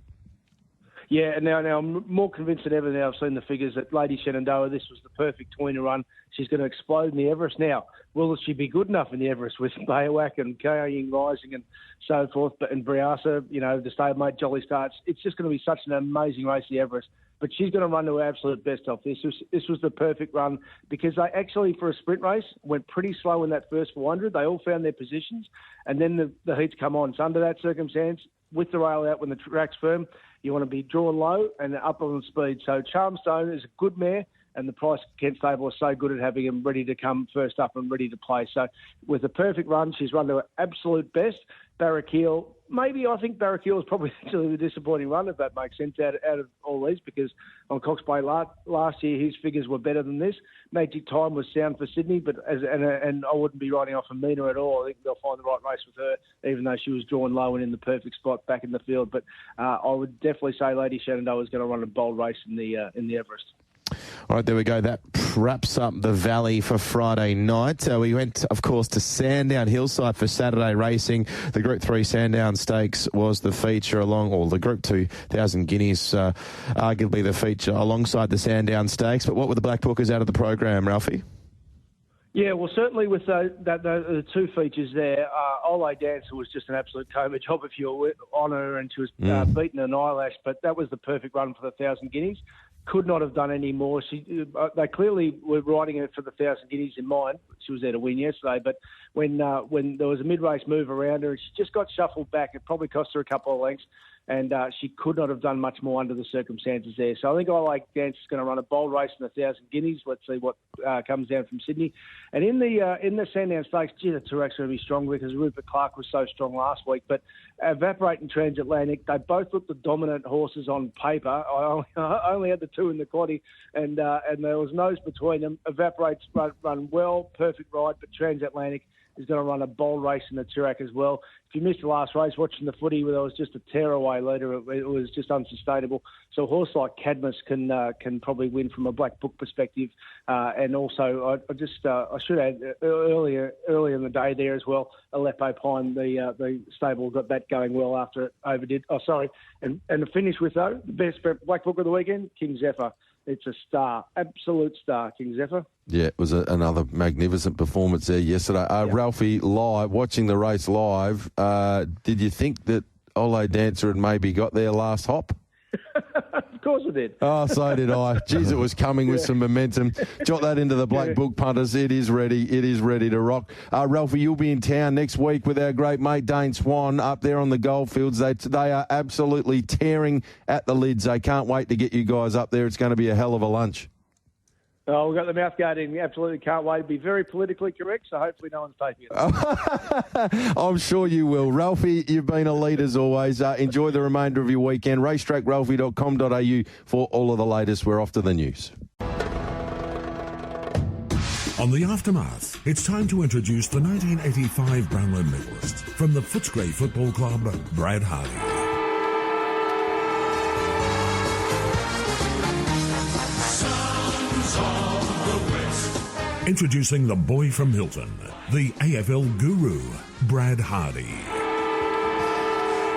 Yeah, and now I'm more convinced than ever now I've seen the figures that Lady Shenandoah, this was the perfect tweener run. She's going to explode in the Everest now. Will she be good enough in the Everest with Baywak and Kaying Rising and so forth, and Briasa, the stablemate Jolly Starts? It's just going to be such an amazing race, the Everest. But she's going to run to her absolute best off this. This was the perfect run because they actually, for a sprint race, went pretty slow in that first 400. They all found their positions, and then the heats come on. So under that circumstance, with the rail out when the track's firm, you want to be drawn low and up on speed. So Charm Stone is a good mare, and the Price Kent stable is so good at having him ready to come first up and ready to play. So with a perfect run, she's run to her absolute best. Barrakiel, I think Barrakiel is probably actually the disappointing run, if that makes sense, out of all these, because on Cox Bay last year his figures were better than this. Magic Time was sound for Sydney, but and I wouldn't be writing off Amina at all. I think they'll find the right race with her, even though she was drawn low and in the perfect spot back in the field. But I would definitely say Lady Shenandoah is going to run a bold race in the Everest. All right, there we go. That wraps up the Valley for Friday night. We went, of course, to Sandown Hillside for Saturday racing. The Group 3 Sandown Stakes was the feature the Group 2 1,000 Guineas, arguably the feature alongside the Sandown Stakes. But what were the Black Bookers out of the program, Ralphie? Yeah, well, certainly with the two features there, Ole Dancer was just an absolute coma job if you were on her, and she was beaten an eyelash, but that was the perfect run for the 1,000 Guineas. Could not have done any more. They clearly were riding her for the 1,000 Guineas in mind. She was there to win yesterday, but when there was a mid-race move around her, she just got shuffled back. It probably cost her a couple of lengths, and she could not have done much more under the circumstances there. So I think I like Dancer's going to run a bold race in the 1,000 Guineas. Let's see what comes down from Sydney. And in the Sandown Stakes, gee, the Turak's going to be strong because Rupert Clark was so strong last week. But Evaporate and Transatlantic, they both looked the dominant horses on paper. I only had the two in the quaddie, and there was nose between them. Evaporate's run well, perfect ride, but Transatlantic is going to run a bold race in the Turak as well. If you missed the last race, watching the footy, where there was just a tearaway leader, it was just unsustainable. So a horse like Cadmus can probably win from a Black Book perspective. And also, I should add, earlier in the day there as well, Aleppo Pine, the stable got that going well after it overdid. Oh, sorry. And to finish with, though, the best Black Book of the weekend, King Zephyr. It's a star, absolute star, King Zephyr. Yeah, it was another magnificent performance there yesterday. Ralphie, watching the race live, did you think that Ole Dancer had maybe got their last hop? Of course I did. Oh, so did I. Jeez, it was coming with some momentum. Jot that into the Black Book, punters. It is ready. It is ready to rock. Ralphie, you'll be in town next week with our great mate Dane Swan up there on the goldfields. They are absolutely tearing at the lids. They can't wait to get you guys up there. It's going to be a hell of a lunch. Oh, we've got the mouth guard in. Absolutely can't wait. It'll be very politically correct, so hopefully no one's taking it. I'm sure you will. Ralphie, you've been a lead as always. Enjoy the remainder of your weekend. racetrackralphie.com.au for all of the latest. We're off to the news. On the Aftermath, it's time to introduce the 1985 Brownlow medalist from the Footscray Football Club, Brad Hardie. Introducing the boy from Hilton, the AFL guru, Brad Hardie.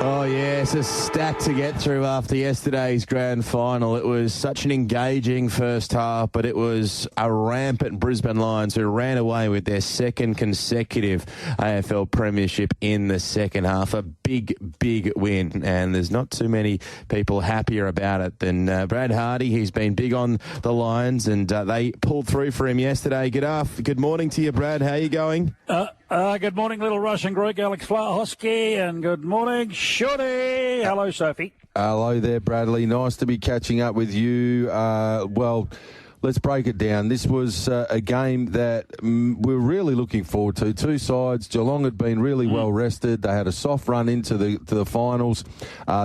Oh, yes, a stack to get through after yesterday's grand final. It was such an engaging first half, but it was a rampant Brisbane Lions who ran away with their second consecutive AFL premiership in the second half. A big, big win, and there's not too many people happier about it than Brad Hardie. He's been big on the Lions, and they pulled through for him yesterday. Good morning to you, Brad. How are you going? Good morning, Little Russian Greek, Alex Vlahos, and good morning, Shortte. Hello, Sophie. Hello there, Bradley. Nice to be catching up with you. Let's break it down. This was a game that we're really looking forward to. Two sides. Geelong had been really well rested. They had a soft run into the finals.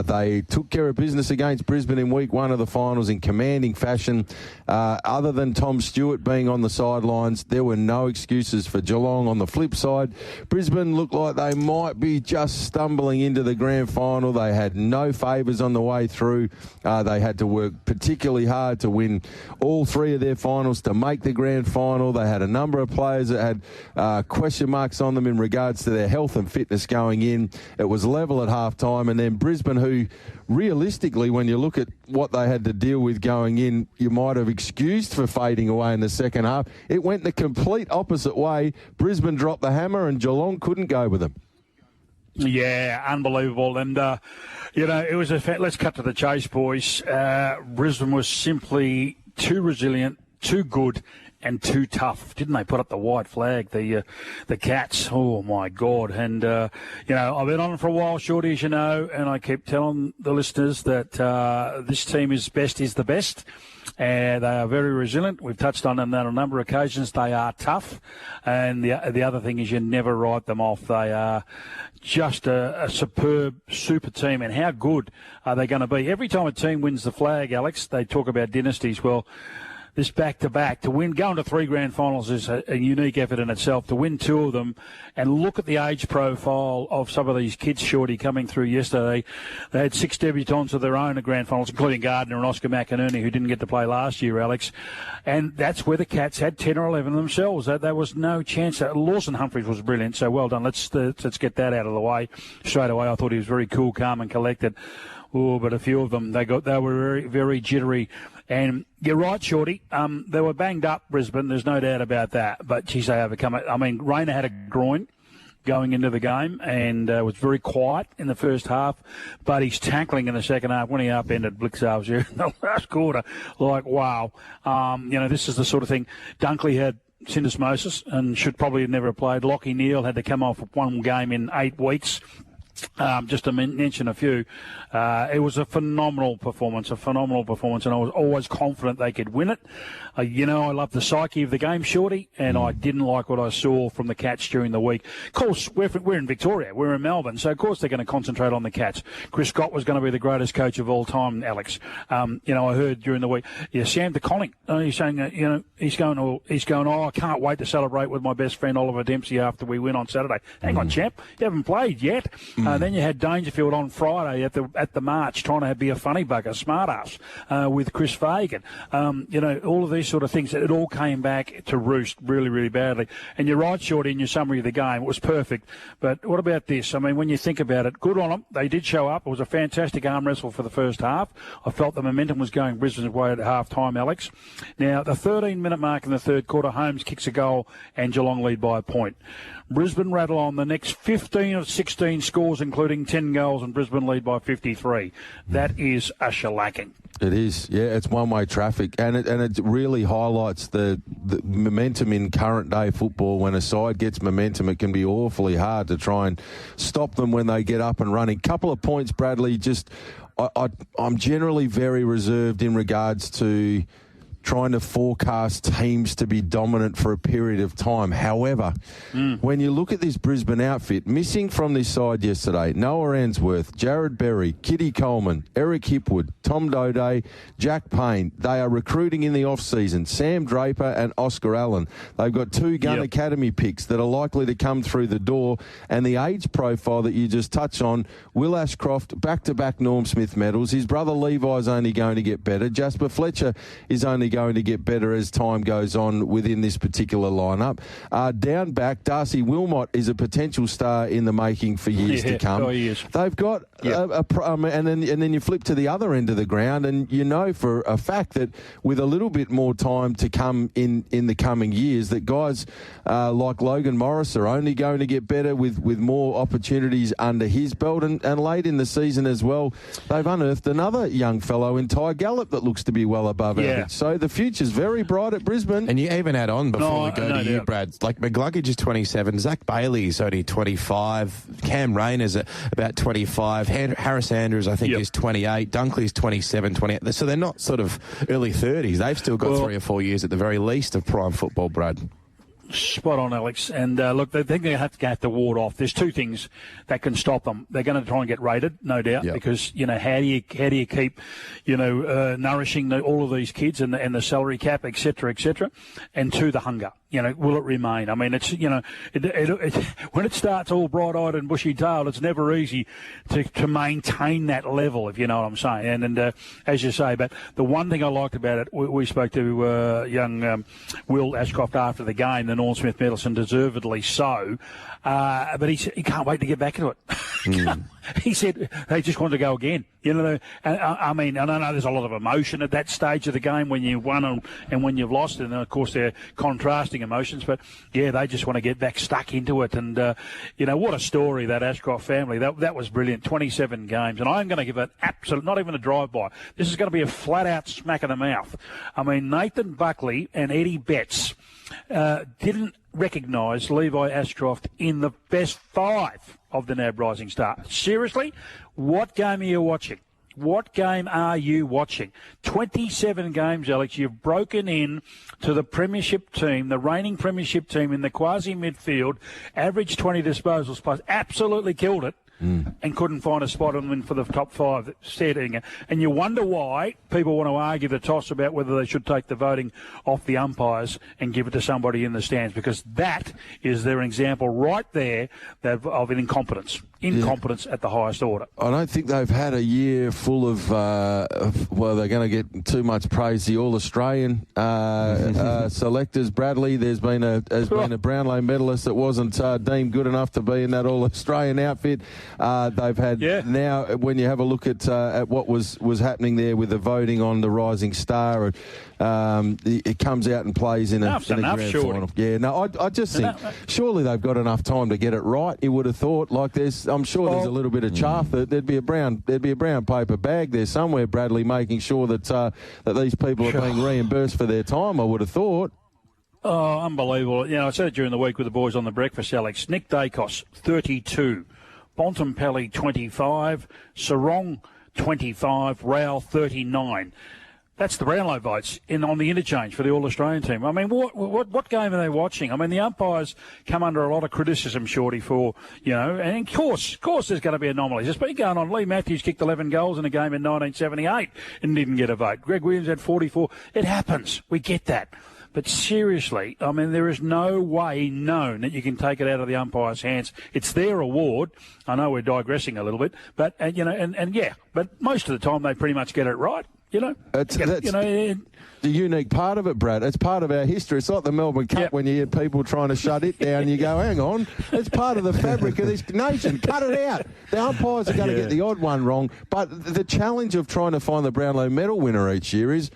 They took care of business against Brisbane in week one of the finals in commanding fashion. Other than Tom Stewart being on the sidelines, there were no excuses for Geelong. On the flip side, Brisbane looked like they might be just stumbling into the grand final. They had no favours on the way through. They had to work particularly hard to win all three of their finals to make the grand final. They had a number of players that had question marks on them in regards to their health and fitness going in. It was level at half-time, and then Brisbane, who realistically, when you look at what they had to deal with going in, you might have excused for fading away in the second half. It went the complete opposite way. Brisbane dropped the hammer and Geelong couldn't go with them. Yeah, unbelievable. And, it was let's cut to the chase, boys. Brisbane was simply too resilient, too good, and too tough. Didn't they put up the white flag, the Cats? Oh, my God. And, I've been on for a while, Shorty, as you know, and I keep telling the listeners that this team is the best. They are very resilient. We've touched on them on a number of occasions. They are tough. And the other thing is you never write them off. They are just a superb, super team. And how good are they going to be? Every time a team wins the flag, Alex, they talk about dynasties. Well, this back-to-back, to win, going to 3 grand finals is a unique effort in itself. To win 2 of them and look at the age profile of some of these kids, Shorty, coming through yesterday. They had 6 debutants of their own at grand finals, including Gardner and Oscar McInerney, who didn't get to play last year, Alex. And that's where the Cats had 10 or 11 themselves. There was no chance. Lawson Humphries was brilliant, so well done. Let's get that out of the way straight away. I thought he was very cool, calm and collected. Oh, but a few of them, they were very, very jittery. And you're right, Shorty. They were banged up, Brisbane. There's no doubt about that. But, geez, they overcome it. I mean, Rayner had a groin going into the game and was very quiet in the first half. But his tackling in the second half, when he upended Blixarves here in the last quarter, like, wow. This is the sort of thing. Dunkley had syndesmosis and should probably have never played. Lockie Neal had to come off one game in 8 weeks. Just to mention a few, it was a phenomenal performance, and I was always confident they could win it. I love the psyche of the game, Shorty, and I didn't like what I saw from the Cats during the week. Of course, we're in Victoria, we're in Melbourne, so of course they're going to concentrate on the Cats. Chris Scott was going to be the greatest coach of all time, Alex. I heard during the week, Sam DeConnick, he's saying, he's going, I can't wait to celebrate with my best friend Oliver Dempsey after we win on Saturday. Hang on, champ, you haven't played yet. Then you had Dangerfield on Friday at the march trying to be a funny bugger, smart ass, with Chris Fagan. All of these sort of things. It all came back to roost really, really badly. And you're right, Shorty, in your summary of the game. It was perfect. But what about this? I mean, when you think about it, good on them. They did show up. It was a fantastic arm wrestle for the first half. I felt the momentum was going Brisbane's way at half-time, Alex. Now, the 13-minute mark in the third quarter, Holmes kicks a goal and Geelong lead by a point. Brisbane rattle on the next 15 of 16 scores, including 10 goals, and Brisbane lead by 53. That is a shellacking. It is, yeah. It's one-way traffic, and it really highlights the momentum in current day football. When a side gets momentum, it can be awfully hard to try and stop them when they get up and running. Couple of points, Bradley. I'm generally very reserved in regards to trying to forecast teams to be dominant for a period of time. However, when you look at this Brisbane outfit, missing from this side yesterday, Noah Answorth, Jared Berry, Kitty Coleman, Eric Hipwood, Tom Doday, Jack Payne. They are recruiting in the off-season. Sam Draper and Oscar Allen. They've got 2 Gun Academy picks that are likely to come through the door. And the age profile that you just touched on, Will Ashcroft, back-to-back Norm Smith medals. His brother Levi's only going to get better. Jasper Fletcher is only going to get better as time goes on within this particular lineup. Down back, Darcy Wilmot is a potential star in the making for years to come. Oh, he is. They've got and then you flip to the other end of the ground, and you know for a fact that with a little bit more time to come in the coming years, that guys like Logan Morris are only going to get better with more opportunities under his belt, and late in the season as well, they've unearthed another young fellow in Ty Gallup that looks to be well above average. So the future's very bright at Brisbane. And you even add on before we go to you, Brad, like McGluggage is 27, Zach Bailey's only 25, Cam Rayner's about 25, Harris Andrews, I think, is 28, Dunkley's 27, 28. So they're not sort of early 30s. They've still got 3 or 4 years at the very least of prime football, Brad. Spot on, Alex. And look, they think they have to ward off. There's 2 things that can stop them. They're going to try and get rated, no doubt, because how do you keep nourishing all of these kids and the salary cap, et cetera, and 2, the hunger. Will it remain? I mean, it's when it starts all bright-eyed and bushy-tailed, it's never easy to maintain that level, if you know what I'm saying. And as you say, but the one thing I liked about it, we spoke to young Will Ashcroft after the game, the Norm Smith medalist, and deservedly so. But he can't wait to get back into it. He said they just want to go again. And I mean, I know there's a lot of emotion at that stage of the game when you've won and when you've lost, and of course they're contrasting emotions. But yeah, they just want to get back stuck into it. And what a story, that Ashcroft family. That was brilliant. 27 games, and I'm going to give it not even a drive-by. This is going to be a flat-out smack in the mouth. I mean, Nathan Buckley and Eddie Betts didn't recognise Levi Ashcroft in the best 5 of the NAB Rising Star. Seriously, what game are you watching? What game are you watching? 27 games, Alex. You've broken in to the premiership team, the reigning premiership team in the quasi-midfield, average 20 disposals plus, absolutely killed it. and couldn't find a spot on them for the top 5 setting. And you wonder why people want to argue the toss about whether they should take the voting off the umpires and give it to somebody in the stands, because that is their example right there of an incompetence at the highest order. I don't think they've had a year full of they're going to get too much praise. The All-Australian selectors, Bradley, there's been a Brownlow medalist that wasn't deemed good enough to be in that All-Australian outfit. They've had now, when you have a look at what was happening there with the voting on the Rising Star, it comes out and plays in a grand final. Yeah, no, I just think surely they've got enough time to get it right. You would have thought, I'm sure there's a little bit of chaff. There'd be a brown paper bag there somewhere, Bradley, making sure that these people are being reimbursed for their time, I would have thought. Oh, unbelievable. I said it during the week with the boys on the breakfast, Alex. Nick Dacos, 32. Bontempelli, 25. Sarong, 25. Rao, 39. That's the Brownlow votes on the interchange for the All-Australian team. I mean, what game are they watching? I mean, the umpires come under a lot of criticism, Shorty, for, and of course there's going to be anomalies. It's been going on. Lee Matthews kicked 11 goals in a game in 1978 and didn't get a vote. Greg Williams had 44. It happens. We get that. But seriously, I mean, there is no way known that you can take it out of the umpire's hands. It's their award. I know we're digressing a little bit, but, but most of the time they pretty much get it right. That's the unique part of it, Brad. It's part of our history. It's like the Melbourne Cup when you hear people trying to shut it down. You go, hang on, it's part of the fabric of this nation. Cut it out. The umpires are going to get the odd one wrong. But the challenge of trying to find the Brownlow medal winner each year is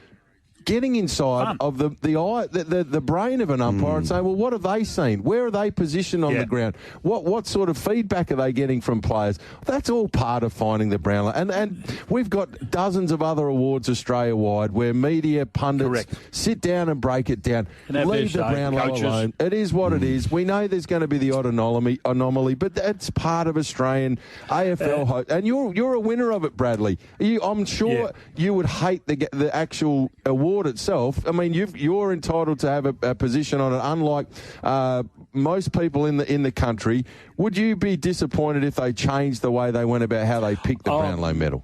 getting inside of the brain of an umpire and saying, well, what have they seen? Where are they positioned on the ground? What sort of feedback are they getting from players? That's all part of finding the Brownlow. And we've got dozens of other awards Australia-wide where media pundits sit down and break it down. Leave the Brownlow alone. It is what it is. We know there's going to be the odd anomaly, but that's part of Australian AFL. And you're a winner of it, Bradley. I'm sure you would hate the actual award itself. I mean, you're entitled to have a position on it, unlike most people in the country. Would you be disappointed if they changed the way they went about how they picked the Brownlow medal?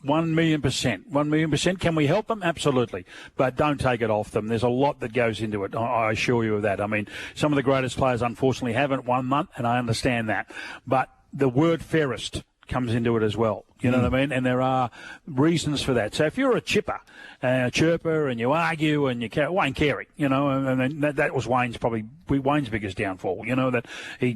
1,000,000%. 1,000,000%. Can we help them? Absolutely. But don't take it off them. There's a lot that goes into it. I assure you of that. I mean, some of the greatest players unfortunately haven't won month, and I understand that. But the word fairest comes into it as well. You know what I mean? And there are reasons for that. So if you're a chipper, a chirper, and you argue and you Wayne Carey, and that was Wayne's biggest downfall. That he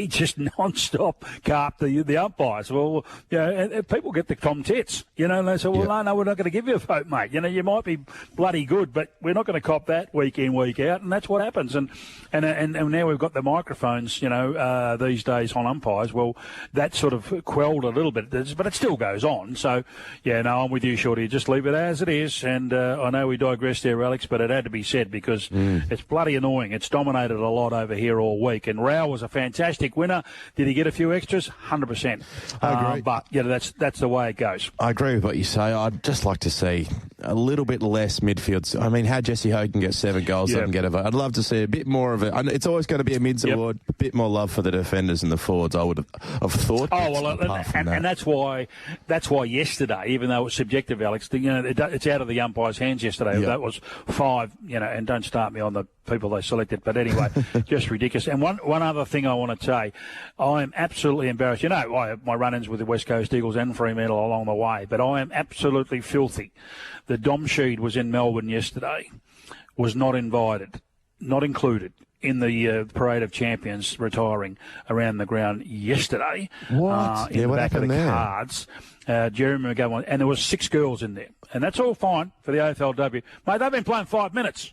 just non-stop carped the umpires. Well, people get the tom tits, and they say, well, no, we're not going to give you a vote, mate. You might be bloody good, but we're not going to cop that week in, week out, and that's what happens. And now we've got the microphones, these days on umpires. Well, that sort of quelled a little bit. But it still goes on. So, I'm with you, Shorty. Just leave it as it is. And I know we digressed there, Alex, but it had to be said because it's bloody annoying. It's dominated a lot over here all week. And Rao was a fantastic winner. Did he get a few extras? 100%. I agree. But, that's the way it goes. I agree with what you say. I'd just like to see a little bit less midfield. I mean, how Jesse Hogan gets 7 goals, doesn't get a vote. I'd love to see a bit more of it. It's always going to be a mids award, a bit more love for the defenders and the forwards, I would have thought. Oh, well, and that's why yesterday, even though it's subjective, Alex, it's out of the umpire's hands yesterday. That was 5, and don't start me on the people they selected. But anyway, just ridiculous. And one other thing I want to say, I'm absolutely embarrassed. I have my run-ins with the West Coast Eagles and Fremantle along the way, but I am absolutely filthy. The Dom Sheed was in Melbourne yesterday, was not invited, not included in the Parade of Champions retiring around the ground yesterday. What? In the what back of the happened there? cards. Jeremy McGovern, and there was 6 girls in there. And that's all fine for the AFLW. Mate, they've been playing 5 minutes.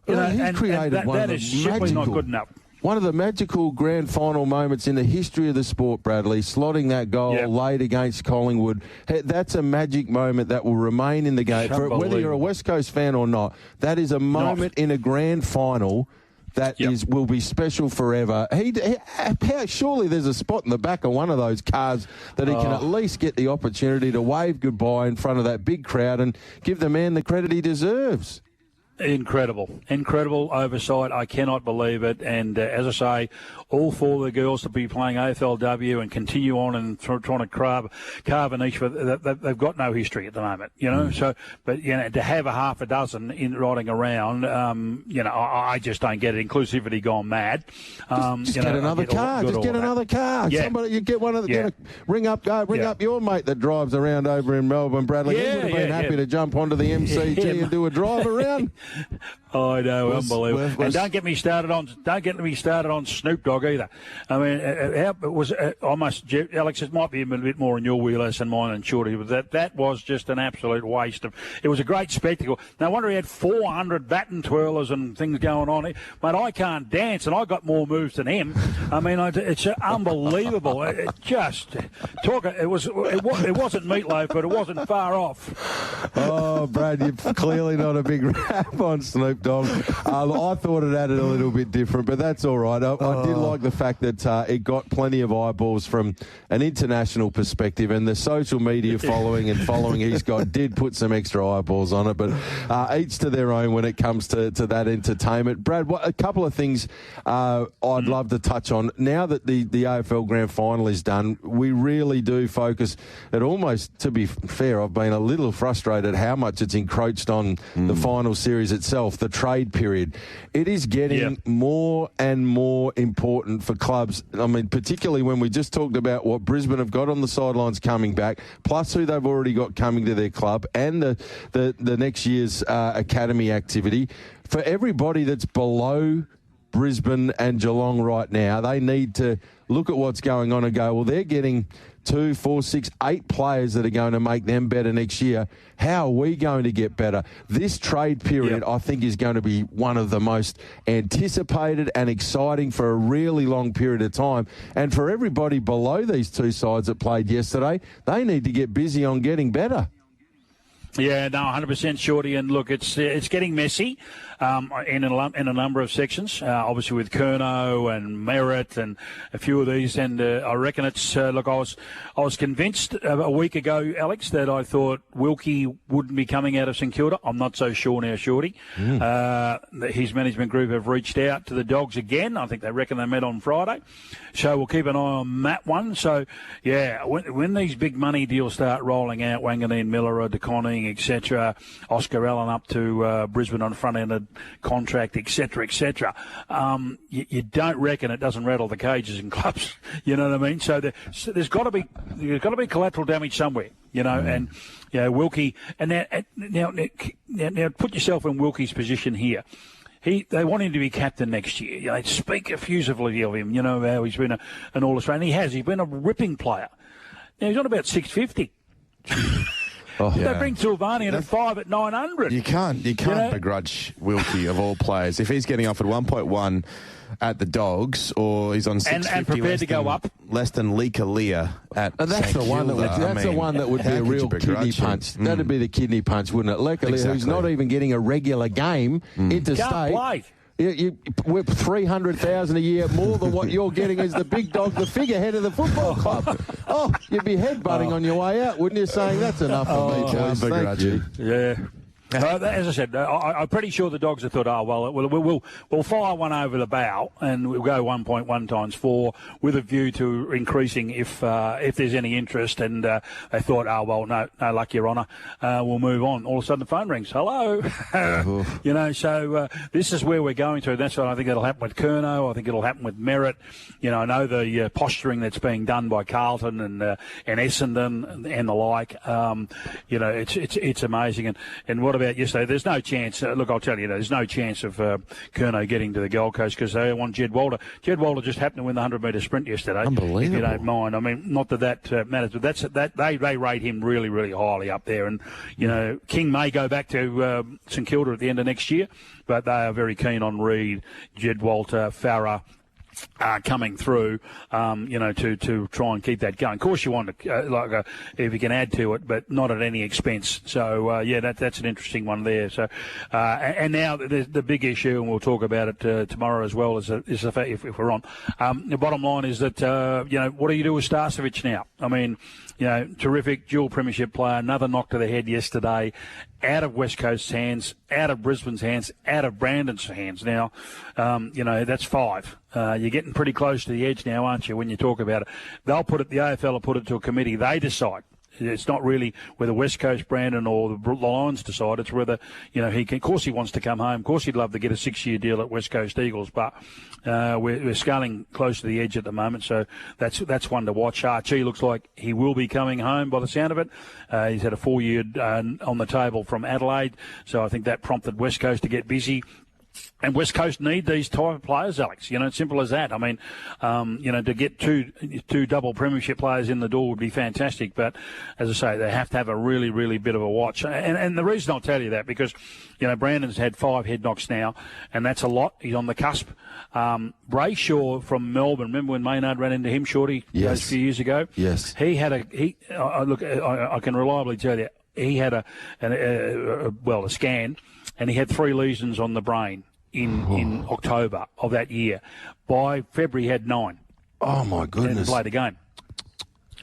He's created that is simply not good enough. One of the magical grand final moments in the history of the sport, Bradley, slotting that goal late against Collingwood. That's a magic moment that will remain in the game. Whether you're a West Coast fan or not, that is a moment in a grand final that will be special forever. Surely there's a spot in the back of one of those cars that he can at least get the opportunity to wave goodbye in front of that big crowd and give the man the credit he deserves. Incredible oversight. I cannot believe it. And as I say, all four of the girls to be playing AFLW and continue on and trying to carve a niche. They've got no history at the moment, So, but to have a half a dozen in riding around, I just don't get it. Inclusivity gone mad. Just get another car. Just get another car. Yeah. Somebody, you get one of the. Ring up your mate that drives around over in Melbourne, Bradley. He would have been happy to jump onto the MCG and do a drive around. I know, unbelievable. And don't get me started on Snoop Dogg either. I mean, it was almost, Alex, it might be a bit more in your wheelhouse than mine and Shorty, but that was just an absolute waste of. It was a great spectacle. No wonder he had 400 baton twirlers and things going on. But I can't dance, and I got more moves than him. I mean, it's unbelievable. It wasn't meatloaf, but it wasn't far off. Oh, Brad, you're clearly not a big rap on Snoop Dogg. I thought it added a little bit different, but that's all right. I did like the fact that it got plenty of eyeballs from an international perspective, and the social media following he's got did put some extra eyeballs on it, but each to their own when it comes to that entertainment. Brad, a couple of things I'd love to touch on. Now that the AFL Grand Final is done, we really do focus. It almost, to be fair, I've been a little frustrated how much it's encroached on the final series itself, the trade period. It is getting more and more important for clubs. I mean, particularly when we just talked about what Brisbane have got on the sidelines coming back, plus who they've already got coming to their club, and the next year's academy activity. For everybody that's below Brisbane and Geelong right now, they need to look at what's going on and go, well, they're getting 2, 4, 6, 8 players that are going to make them better next year. How are we going to get better? This trade period, I think, is going to be one of the most anticipated and exciting for a really long period of time. And for everybody below these two sides that played yesterday, they need to get busy on getting better. Yeah, no, 100% Shorty. And look, it's getting messy in a number of sections, obviously with Curnow and Merritt and a few of these. And I reckon it's, look, I was convinced a week ago, Alex, that I thought Wilkie wouldn't be coming out of St Kilda. I'm not so sure now, Shorty. His management group have reached out to the Dogs again. I think they reckon they met on Friday. So we'll keep an eye on that one. So, yeah, when these big money deals start rolling out, Wanganeen, Miller, DeConning, etc., Oscar Allen up to Brisbane on front-ended contract, etc., etc., you don't reckon it doesn't rattle the cages in clubs. You know what I mean? So there's got to be collateral damage somewhere. And Wilkie. And now put yourself in Wilkie's position here. They want him to be captain next year. They speak effusively of him. How he's been an All-Australian. He's been a ripping player. Now he's on about 650. They bring Silvani in at 5 at 900. You can't begrudge Wilkie of all players if he's getting offered 1.1 at the Dogs, or he's on 650 and prepared to go up less than Lika Leah at. And that's the one that would be a real kidney punch. That'd be the kidney punch, wouldn't it? Lika Leah, who's not even getting a regular game interstate. Can't play. We're $300,000 a year more than what you're getting as the big dog, the figurehead of the football club. Oh, you'd be headbutting on your way out, wouldn't you? Saying that's enough for me, boys. Thank you. Yeah. As I said, I'm pretty sure the Dogs have thought, we'll fire one over the bow and we'll go 1.1 times 4 with a view to increasing if there's any interest. And they thought, no luck, Your Honour. We'll move on. All of a sudden the phone rings. Hello. So this is where we're going to. That's what I think it'll happen with Curnow. I think it'll happen with Merritt. I know the posturing that's being done by Carlton and Essendon and the like. It's amazing. And what about yesterday? There's no chance. Look, I'll tell you, there's no chance of Curnow getting to the Gold Coast because they want Jed Walter. Jed Walter just happened to win the 100-metre sprint yesterday. Unbelievable. If you don't mind. I mean, not that matters, but they rate him really, really highly up there. And, King may go back to St Kilda at the end of next year, but they are very keen on Reid, Jed Walter, Farah, coming through, to try and keep that going. Of course, you want to, if you can add to it, but not at any expense. So, that's an interesting one there. So, and now the big issue, and we'll talk about it tomorrow as well, is the fact, if we're on. The bottom line is that, what do you do with Starcevic now? I mean, terrific dual premiership player, another knock to the head yesterday. out of West Coast's hands, out of Brisbane's hands, out of Brandon's hands. Now, that's 5. You're getting pretty close to the edge now, aren't you, when you talk about it? The AFL will put it to a committee. They decide. It's not really whether West Coast Brandon or the Lions decide. It's whether, he can. Of course, he wants to come home. Of course, he'd love to get a 6-year deal at West Coast Eagles. But we're scaling close to the edge at the moment, so that's one to watch. Archie looks like he will be coming home by the sound of it. He's had a 4-year on the table from Adelaide, so I think that prompted West Coast to get busy. And West Coast need these type of players, Alex. It's simple as that. I mean, to get two double premiership players in the door would be fantastic. But as I say, they have to have a really, really bit of a watch. And the reason I'll tell you that, because, Brandon's had 5 head knocks now, and that's a lot. He's on the cusp. Brayshaw from Melbourne, remember when Maynard ran into him, Shorty, a few years ago? Yes. He had I can reliably tell you, he had a scan, and he had 3 lesions on the brain in October of that year. By February, he had 9. Oh, my goodness. And played a game.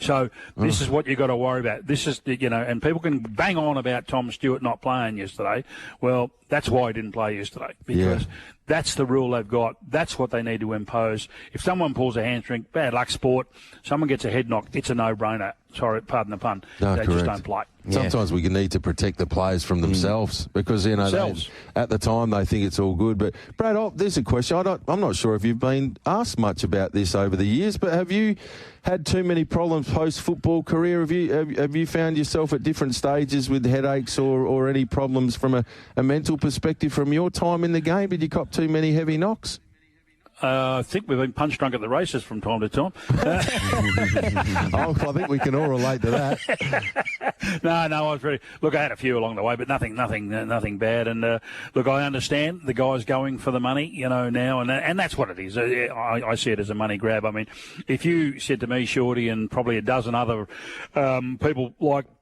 So this is what you've got to worry about. This is, and people can bang on about Tom Stewart not playing yesterday. Well, that's why he didn't play yesterday, because that's the rule they've got. That's what they need to impose. If someone pulls a hamstring, bad luck sport, someone gets a head knock, it's a no-brainer. Sorry, pardon the pun. No, they correct. just don't play. Sometimes we need to protect the players from themselves because, at the time they think it's all good. But, Brad, there's a question. I'm not sure if you've been asked much about this over the years, but have you had too many problems post-football career? Have you found yourself at different stages with headaches or any problems from a mental perspective from your time in the game? Did you cop too many heavy knocks? I think we've been punch drunk at the races from time to time. I think we can all relate to that. No, I was very. Look, I had a few along the way, but nothing bad. And look, I understand the guy's going for the money, now, and that's what it is. I see it as a money grab. I mean, if you said to me, Shorty, and probably a dozen other people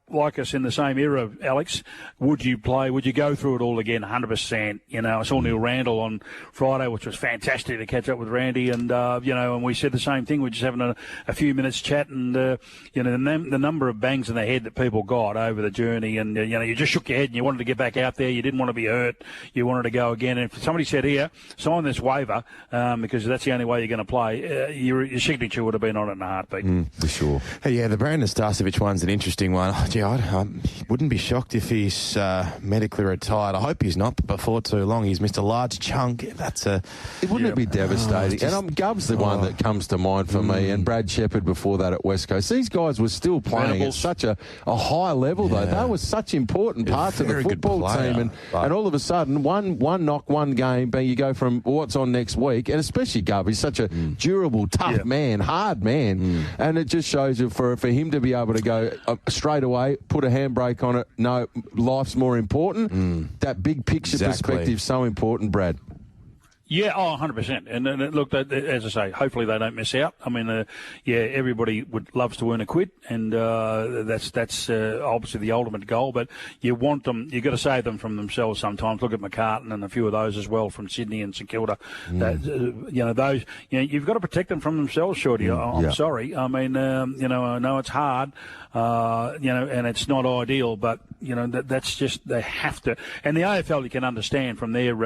like us in the same era, Alex, would you play? Would you go through it all again? 100%. I saw Neil Randall on Friday, which was fantastic to catch up with Randy, and and we said the same thing. We're just having a few minutes chat, and the number of bangs in the head that people got over the journey, and you just shook your head and you wanted to get back out there. You didn't want to be hurt. You wanted to go again. And if somebody said, "Here, sign this waiver," because that's the only way you're going to play, your signature would have been on it in a heartbeat. For sure. Hey, yeah, the Brandon Starcevic one's an interesting one. I wouldn't be shocked if he's medically retired. I hope he's not, but before too long, he's missed a large chunk. Wouldn't it be devastating? Gov's the one that comes to mind for me, and Brad Shepherd before that at West Coast. These guys were still playing at such a high level, though. They were such important parts of the football team, and all of a sudden, one knock, one game, but you go from what's on next week, and especially Gov, he's such a durable, tough man, hard man, and it just shows you for him to be able to go straight away, put a handbrake on it. No, life's more important. That big picture perspective is so important, Brad. Yeah, 100%. And look, as I say, hopefully they don't miss out. I mean, everybody loves to earn a quid, and that's obviously the ultimate goal. But you want them, you've got to save them from themselves sometimes. Look at McCartan and a few of those as well from Sydney and St Kilda. Those, you've got to protect them from themselves, Shorty. I'm sorry. I mean, I know it's hard, and it's not ideal, but that's just, they have to. And the AFL, you can understand from their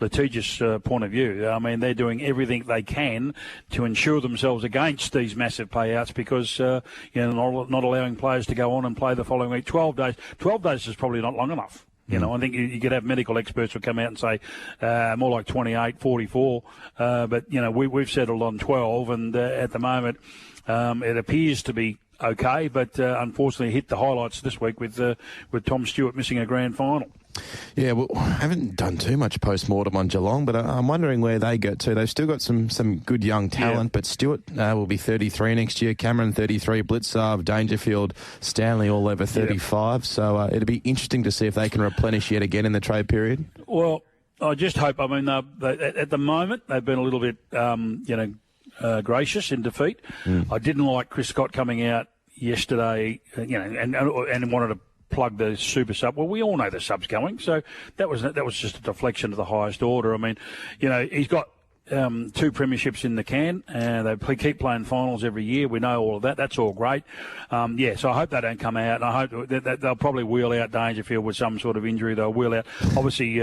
litigious point of view. I mean, they're doing everything they can to ensure themselves against these massive payouts because, not allowing players to go on and play the following week. 12 days is probably not long enough. I think you could have medical experts who come out and say more like 28, 44. But, we've settled on 12, and at the moment it appears to be okay, but unfortunately hit the highlights this week with Tom Stewart missing a grand final. Yeah, well, I haven't done too much post-mortem on Geelong, but I'm wondering where they get to. They've still got some good young talent, but Stewart will be 33 next year, Cameron 33, Blitzarve, Dangerfield, Stanley all over 35, so it'll be interesting to see if they can replenish yet again in the trade period. Well, I just hope, at the moment, they've been a little bit, gracious in defeat. I didn't like Chris Scott coming out yesterday, and wanted to plug the super sub. Well, we all know the sub's going, so that was just a deflection to the highest order. I mean, he's got 2 premierships in the can. They keep playing finals every year. We know all of that. That's all great. So I hope they don't come out. And I hope that they'll probably wheel out Dangerfield with some sort of injury. They'll wheel out. Obviously,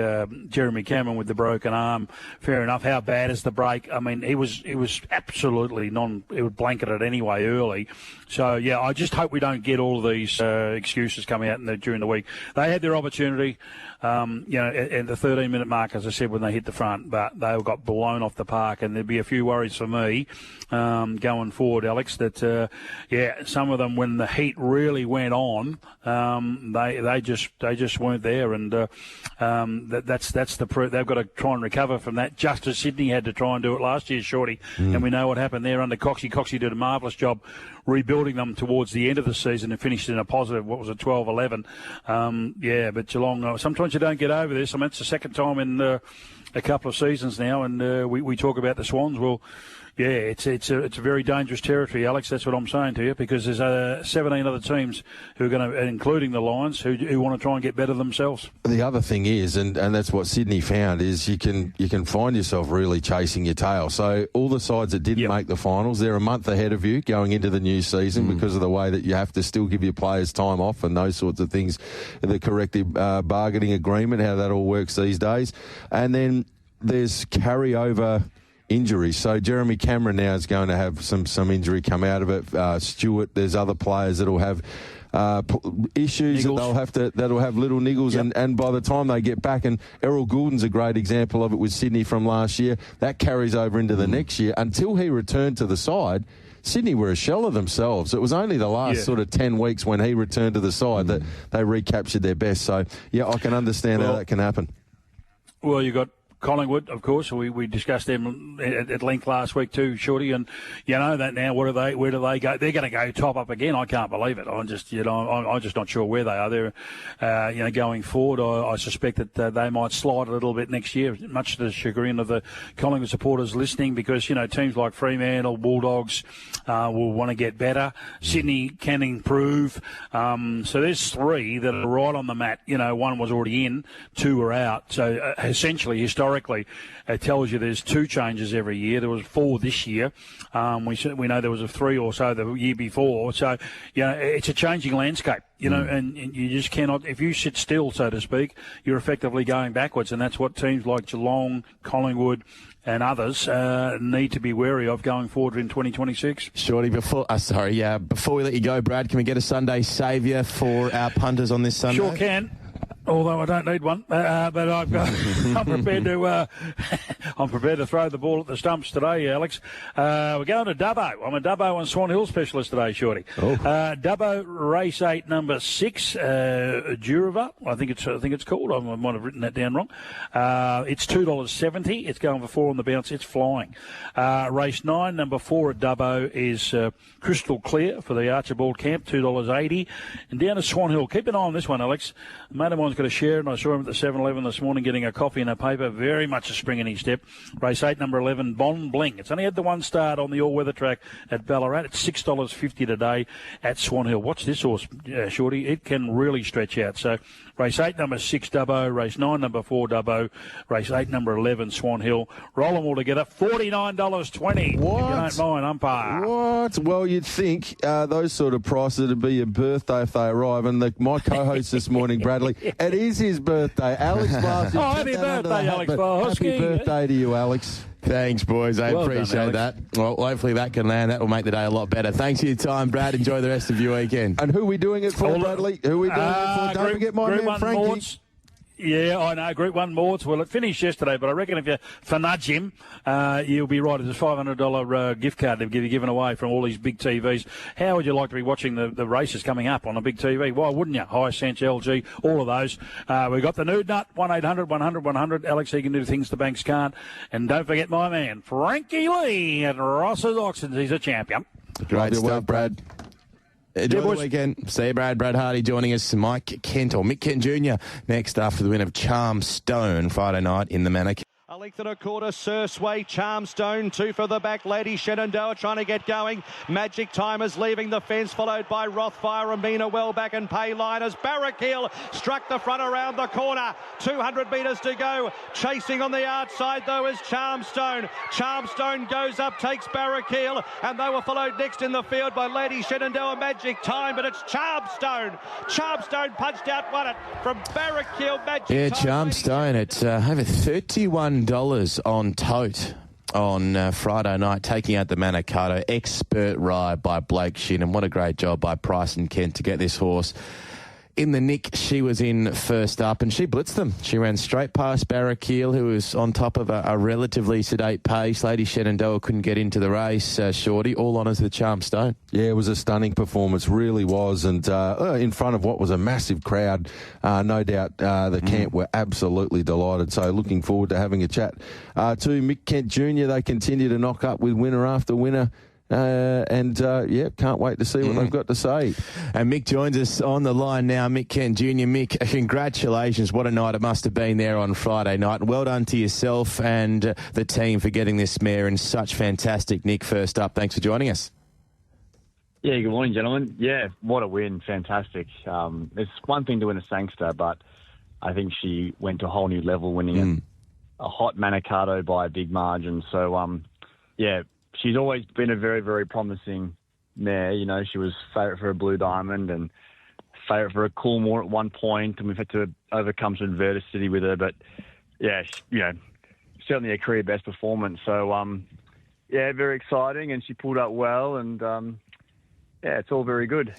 Jeremy Cameron with the broken arm. Fair enough. How bad is the break? I mean, it was absolutely it was blanketed anyway early. So, yeah, I just hope we don't get all of these excuses coming out during the week. They had their opportunity, at the 13-minute mark, as I said, when they hit the front, but they got blown off the park, and there'd be a few worries for me going forward, Alex, that, some of them, when the heat really went on, they just weren't there, and that's the proof. They've got to try and recover from that, just as Sydney had to try and do it last year, Shorty, and we know what happened there under Coxie. Coxie did a marvellous job rebuilding them towards the end of the season and finished in a positive, 12-11. But Geelong, sometimes you don't get over this. I mean, it's the second time in a couple of seasons now, and we talk about the Swans. Well, yeah, it's a very dangerous territory, Alex. That's what I'm saying to you, because there's 17 other teams who are going to, including the Lions, who want to try and get better themselves. The other thing is, and that's what Sydney found, is you can find yourself really chasing your tail. So all the sides that didn't make the finals, they're a month ahead of you going into the new season because of the way that you have to still give your players time off and those sorts of things, the corrective bargaining agreement, how that all works these days. And then there's carryover injuries. So Jeremy Cameron now is going to have some injury come out of it. Stewart, there's other players that'll have issues niggles. That'll have little niggles, and by the time they get back, and Errol Goulden's a great example of it with Sydney from last year, that carries over into the next year. Until he returned to the side, Sydney were a shell of themselves. It was only the last sort of 10 weeks when he returned to the side that they recaptured their best. So, yeah, I can understand how that can happen. Well, you got Collingwood, of course. We discussed them at length last week too, Shorty, and you know that now. Where do they go? They're going to go top up again. I can't believe it. I'm just not sure where they are. They're, going forward. I suspect that they might slide a little bit next year, much to the chagrin of the Collingwood supporters listening, because teams like Fremantle, Bulldogs will want to get better. Sydney can improve. So there's 3 that are right on the mat. One was already in, 2 were out. So essentially, historically, it tells you there's 2 changes every year. There was 4 this year. We know there was a 3 or so the year before. So, it's a changing landscape, and you just cannot, if you sit still, so to speak, you're effectively going backwards. And that's what teams like Geelong, Collingwood, and others need to be wary of going forward in 2026. Shorty, before we let you go, Brad, can we get a Sunday saviour for our punters on this Sunday? Sure can. Although I don't need one, but I'm prepared to. I'm prepared to throw the ball at the stumps today, Alex. We're going to Dubbo. I'm a Dubbo and Swan Hill specialist today, Shorty. Dubbo race 8, number 6, Durava. I think it's called. I might have written that down wrong. It's $2.70. It's going for 4 on the bounce. It's flying. Race 9, number 4 at Dubbo is Crystal Clear for the Archibald Camp, $2.80. And down to Swan Hill. Keep an eye on this one, Alex. A mate of mine's got a share, and I saw him at the 7-Eleven this morning getting a coffee and a paper. Very much a spring in his step. Race 8, number 11, Bon Bling. It's only had the 1 start on the all-weather track at Ballarat. It's $6.50 today at Swan Hill. Watch this horse, Shorty. It can really stretch out. So race 8, number 6, Dubbo. Race 9, number 4, Dubbo. Race 8, number 11, Swan Hill. Roll them all together, $49.20. What? If you don't mind, umpire. What? Well, you'd think those sort of prices would be your birthday if they arrive. And my co-host this morning, Bradley, it is his birthday. Alex Vlahos. Happy birthday, Alex Vlahos. Happy birthday to you, Alex. Thanks, boys. I appreciate that. Well, hopefully that can land. That will make the day a lot better. Thanks for your time, Brad. Enjoy the rest of your weekend. And who are we doing it for, Bradley? Who are we doing it for? Don't forget my man, Frankie. Mords. Yeah, I know. Group 1 Mords. Well, it finished yesterday, but I reckon if you nudge him, you'll be right. It's a $500 gift card to be given away from all these big TVs. How would you like to be watching the races coming up on a big TV? Why wouldn't you? Hisense, LG, all of those. We've got the Nude Nut, 1-800-100-100. Alex, he can do things the banks can't. And don't forget my man, Frankie Lee at Ross's Auctions. He's a champion. Great stuff, Brad. Enjoy the weekend. See you, Brad. Brad Hardie joining us. Mick Kent Jr. next after the win of Charm Stone Friday night in the Manor. A length and a quarter, Sursway, Charmstone, 2 for the back. Lady Shenandoah trying to get going. Magic Timers leaving the fence, followed by Rothfire, Amina Wellback and Payliners. Barrackeel struck the front around the corner. 200 metres to go. Chasing on the outside, though, is Charmstone. Charmstone goes up, takes Barrackeel, and they were followed next in the field by Lady Shenandoah, Magic Time, but it's Charmstone. Charmstone punched out, won it from Barrackeel, Magic Time. Yeah, Charmstone at over $31 on tote on Friday night, taking out the Manikato. Expert ride by Blake Shin, and what a great job by Price and Kent to get this horse in the nick she was in first up, and she blitzed them. She ran straight past Barrackeel, who was on top of a relatively sedate pace. Lady Shenandoah couldn't get into the race. Shorty, all honours to Charmstone. Yeah, it was a stunning performance, really was, and in front of what was a massive crowd. No doubt the camp were absolutely delighted, so looking forward to having a chat to Mick Kent Jr. They continue to knock up with winner after winner. Can't wait to see what they've got to say. And Mick joins us on the line now. Mick Kent Jr. Mick, congratulations. What a night it must have been there on Friday night. And well done to yourself and the team for getting this mare in such fantastic nick first up. Thanks for joining us. Yeah, good morning, gentlemen. Yeah, what a win. Fantastic. It's one thing to win a Sangster, but I think she went to a whole new level winning a hot Manikato by a big margin. So, she's always been a very, very promising mare. You know, she was favourite for a Blue Diamond and favourite for a Coolmore at one point, and we've had to overcome some adversity with her. But, certainly a career best performance. So, very exciting, and she pulled up well, and, it's all very good.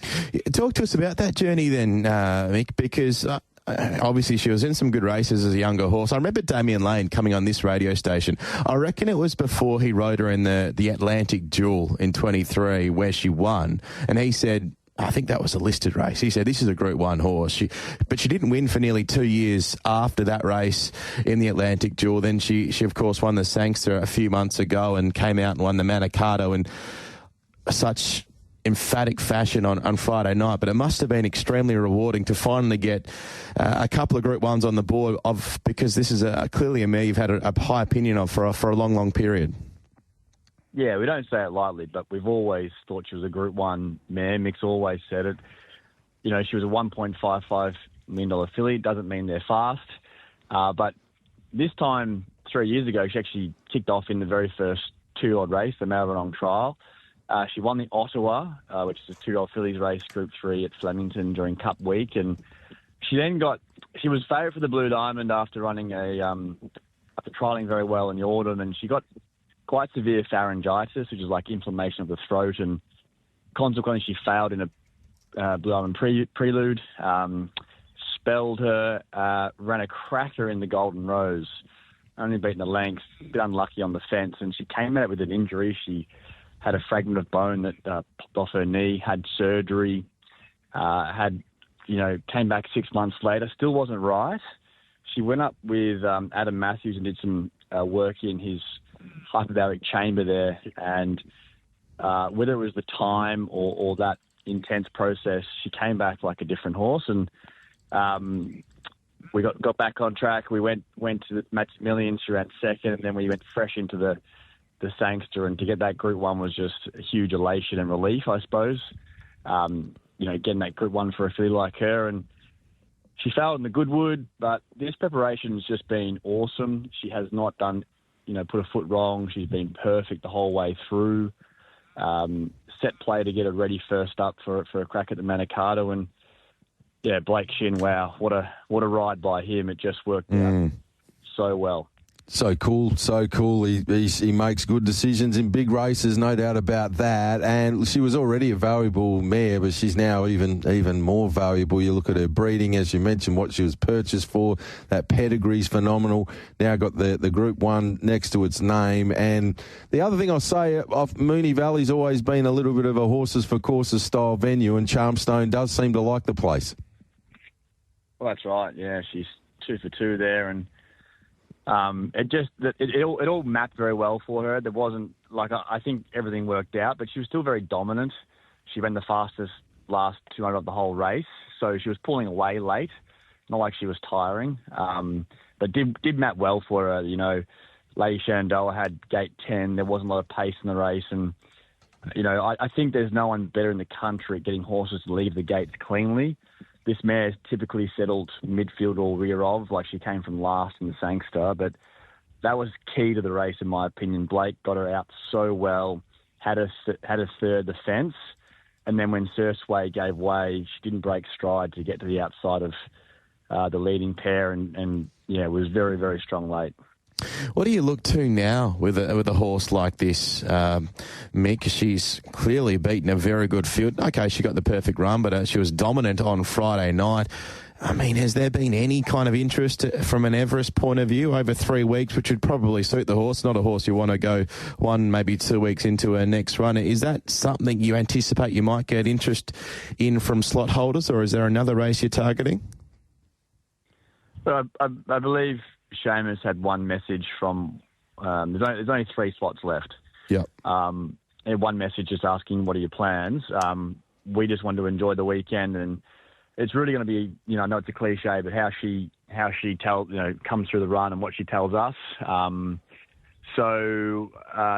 Talk to us about that journey then, Mick, because obviously she was in some good races as a younger horse. I remember Damien Lane coming on this radio station. I reckon it was before he rode her in the Atlantic Duel in 23 where she won, and he said, I think that was a listed race. He said, this is a Group 1 horse. But she didn't win for nearly 2 years after that race in the Atlantic Duel. Then she of course, won the Sangster a few months ago and came out and won the Manikato in such emphatic fashion on Friday night. But it must have been extremely rewarding to finally get a couple of Group 1s on the board because this is clearly a mare you've had a high opinion of for a long, long period. Yeah, we don't say it lightly, but we've always thought she was a Group 1 mare. Mick's always said it. You know, she was a $1.55 million filly. Doesn't mean they're fast. But this time, 3 years ago, she actually kicked off in the very first 2-year-old race, the Maribyrnong Trial. She won the Ottawa, which is a 2-year-old fillies race, Group 3 at Flemington during Cup Week. And she was favourite for the Blue Diamond after running after trialling very well in the autumn. And she got quite severe pharyngitis, which is like inflammation of the throat. And consequently, she failed in a Blue Diamond prelude, spelled her, ran a cracker in the Golden Rose, only beaten the length, a bit unlucky on the fence. And she came out with an injury. She had a fragment of bone that popped off her knee, had surgery, came back 6 months later, still wasn't right. She went up with Adam Matthews and did some work in his hyperbaric chamber there, and whether it was the time or that intense process, she came back like a different horse, and we got back on track. We went to the Magic Millions. She ran second, and then we went fresh into the Sangster, and to get that Group 1 was just a huge elation and relief, I suppose. Getting that Group 1 for a filly like her, and she failed in the Goodwood, but this preparation has just been awesome. She has not done, put a foot wrong. She's been perfect the whole way through. Set play to get her ready first up for a crack at the Manikato, and Blake Shin, wow, what a ride by him. It just worked out so well. So cool. He makes good decisions in big races, no doubt about that. And she was already a valuable mare, but she's now even more valuable. You look at her breeding, as you mentioned, what she was purchased for. That pedigree's phenomenal. Now got the Group 1 next to its name. And the other thing I'll say, Moonee Valley's always been a little bit of a horses for courses style venue, and Charmstone does seem to like the place. Well, that's right. Yeah, she's 2 for 2 there, and it all mapped very well for her. There wasn't, I think everything worked out, but she was still very dominant. She ran the fastest last 200 of the whole race, so she was pulling away late, not like she was tiring. but did map well for her. You know, Lady Shenandoah had gate 10. There wasn't a lot of pace in the race, and you know, I think there's no one better in the country at getting horses to leave the gates cleanly. This mare's typically settled midfield or rear of, like she came from last in the Sangster, but that was key to the race, in my opinion. Blake got her out so well, had a third the fence, and then when Sursway gave way, she didn't break stride to get to the outside of the leading pair, and yeah, it was very, very strong late. What do you look to now with a horse like this, Mick? She's clearly beaten a very good field. Okay, she got the perfect run, but she was dominant on Friday night. I mean, has there been any kind of interest from an Everest point of view over 3 weeks, which would probably suit the horse? Not a horse you want to go 1, maybe 2 weeks into her next run. Is that something you anticipate you might get interest in from slot holders, or is there another race you're targeting? But I believe Seamus had one message from there's only 3 slots left. Yeah. And one message just asking, what are your plans? We just want to enjoy the weekend, and it's really going to be, you know, I know it's a cliche, but how she tells, you know, comes through the run and what she tells us. So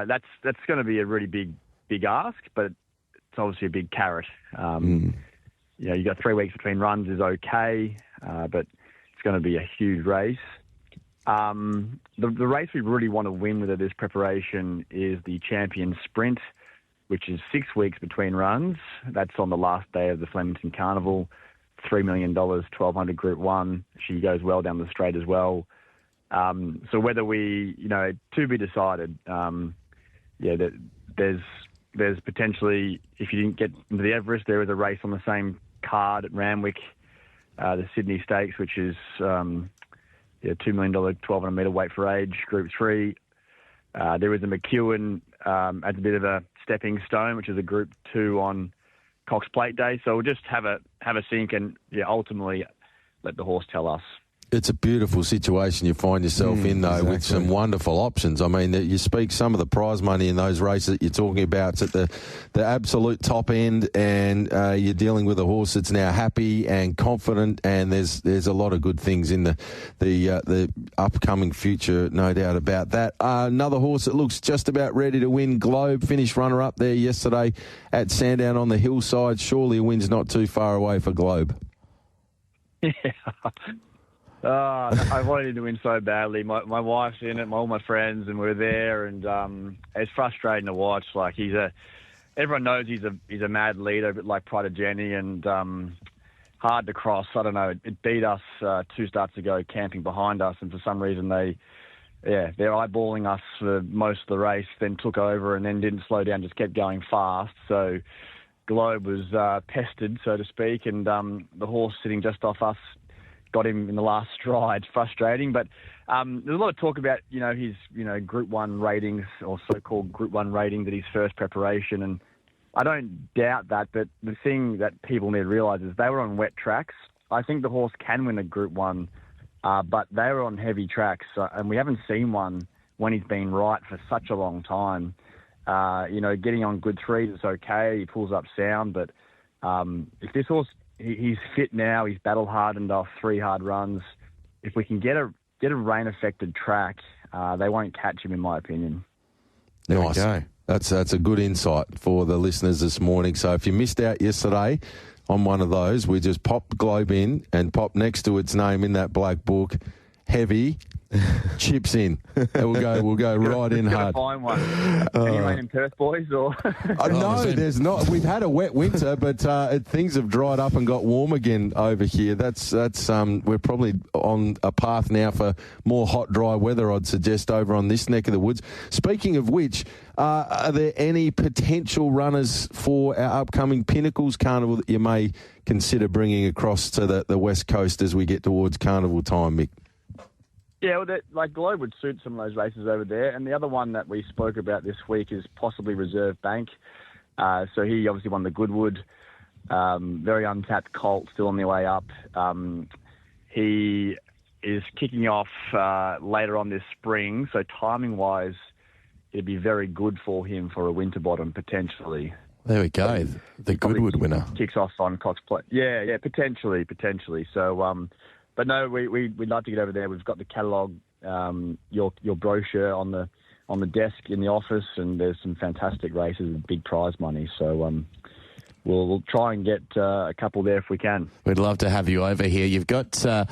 that's going to be a really big ask, but it's obviously a big carrot. You know, you got 3 weeks between runs is okay, but it's going to be a huge race. The race we really want to win with this preparation is the Champion Sprint, which is 6 weeks between runs. That's on the last day of the Flemington Carnival. $3 million, 1,200 Group 1. She goes well down the straight as well. So whether we, you know, to be decided, that there's potentially, if you didn't get into the Everest, there is a race on the same card at Randwick, the Sydney Stakes, which is $2 million, 1,200 metre weight for age, Group 3. There is a McEwen as a bit of a stepping stone, which is a Group 2 on Cox Plate Day. So we'll just have a think and ultimately let the horse tell us. It's a beautiful situation you find yourself in, though, with some wonderful options. I mean, you speak some of the prize money in those races that you're talking about. It's at the absolute top end, and you're dealing with a horse that's now happy and confident, and there's a lot of good things in the upcoming future, no doubt about that. Another horse that looks just about ready to win, Globe, finished runner-up there yesterday at Sandown on the hillside. Surely a win's not too far away for Globe. Yeah. I wanted him to win so badly. My wife's in it, all my friends, and we're there, and it's frustrating to watch. Like everyone knows he's a mad leader, a bit like Pride of Jenny, and hard to cross. I don't know. It beat us 2 starts ago, camping behind us, and for some reason they're eyeballing us for most of the race. Then took over, and then didn't slow down, just kept going fast. So Globe was pestered, so to speak, and the horse sitting just off us got him in the last stride. Frustrating, but there's a lot of talk about, you know, his, you know, Group 1 ratings, or so-called Group 1 ratings at his first preparation, and I don't doubt that, but the thing that people need to realise is they were on wet tracks. I think the horse can win a Group 1, but they were on heavy tracks, and we haven't seen one when he's been right for such a long time. You know, getting on good 3s is okay, he pulls up sound, but if this horse, he's fit now. He's battle hardened off 3 hard runs. If we can get a rain affected track, they won't catch him, in my opinion. Nice. That's a good insight for the listeners this morning. So if you missed out yesterday on one of those, we just popped Globe in and popped next to its name in that black book, heavy. Chips in. And we'll go right in hard. Find one. Any rain in Perth, boys? Or no, there's not. We've had a wet winter, but things have dried up and got warm again over here. That's we're probably on a path now for more hot, dry weather, I'd suggest, over on this neck of the woods. Speaking of which, are there any potential runners for our upcoming Pinnacles Carnival that you may consider bringing across to the West Coast as we get towards Carnival time, Mick? Yeah, well, Globe would suit some of those races over there. And the other one that we spoke about this week is possibly Reserve Bank. So he obviously won the Goodwood. Very untapped colt, still on their way up. He is kicking off later on this spring. So timing-wise, it'd be very good for him for a Winterbottom, potentially. There we go. The Goodwood winner. Kicks off on Cox Plate. Yeah, potentially. So But no, we'd like to get over there. We've got the catalogue, your brochure on the desk in the office, and there's some fantastic races and big prize money. So we'll try and get a couple there if we can. We'd love to have you over here. You've got a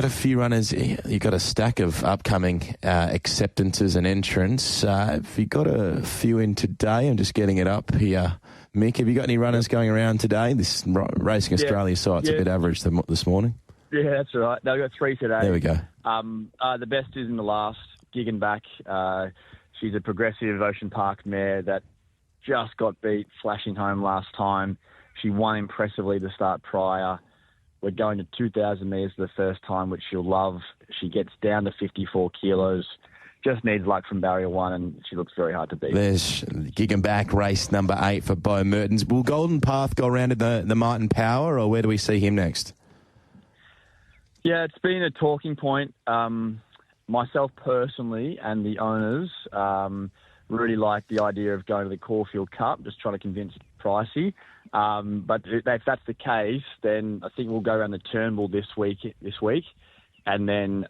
few runners. You've got a stack of upcoming acceptances and entrants. Have you got a few in today? I'm just getting it up here. Mick, have you got any runners going around today? This Racing Australia site's a bit average this morning. Yeah, that's right. No, we've got 3 today. There we go. The best is in the last, Gigging Back. She's a progressive Ocean Park mare that just got beat flashing home last time. She won impressively to start prior. We're going to 2,000 metres for the first time, which she'll love. She gets down to 54 kilos. Just needs luck from barrier 1, and she looks very hard to beat. There's Gigging Back, race number 8 for Bo Mertens. Will Golden Path go around to the Might and Power, or where do we see him next? Yeah, it's been a talking point. Myself personally and the owners really like the idea of going to the Caulfield Cup, just trying to convince Pricey. But if that's the case, then I think we'll go around the Turnbull this week, and then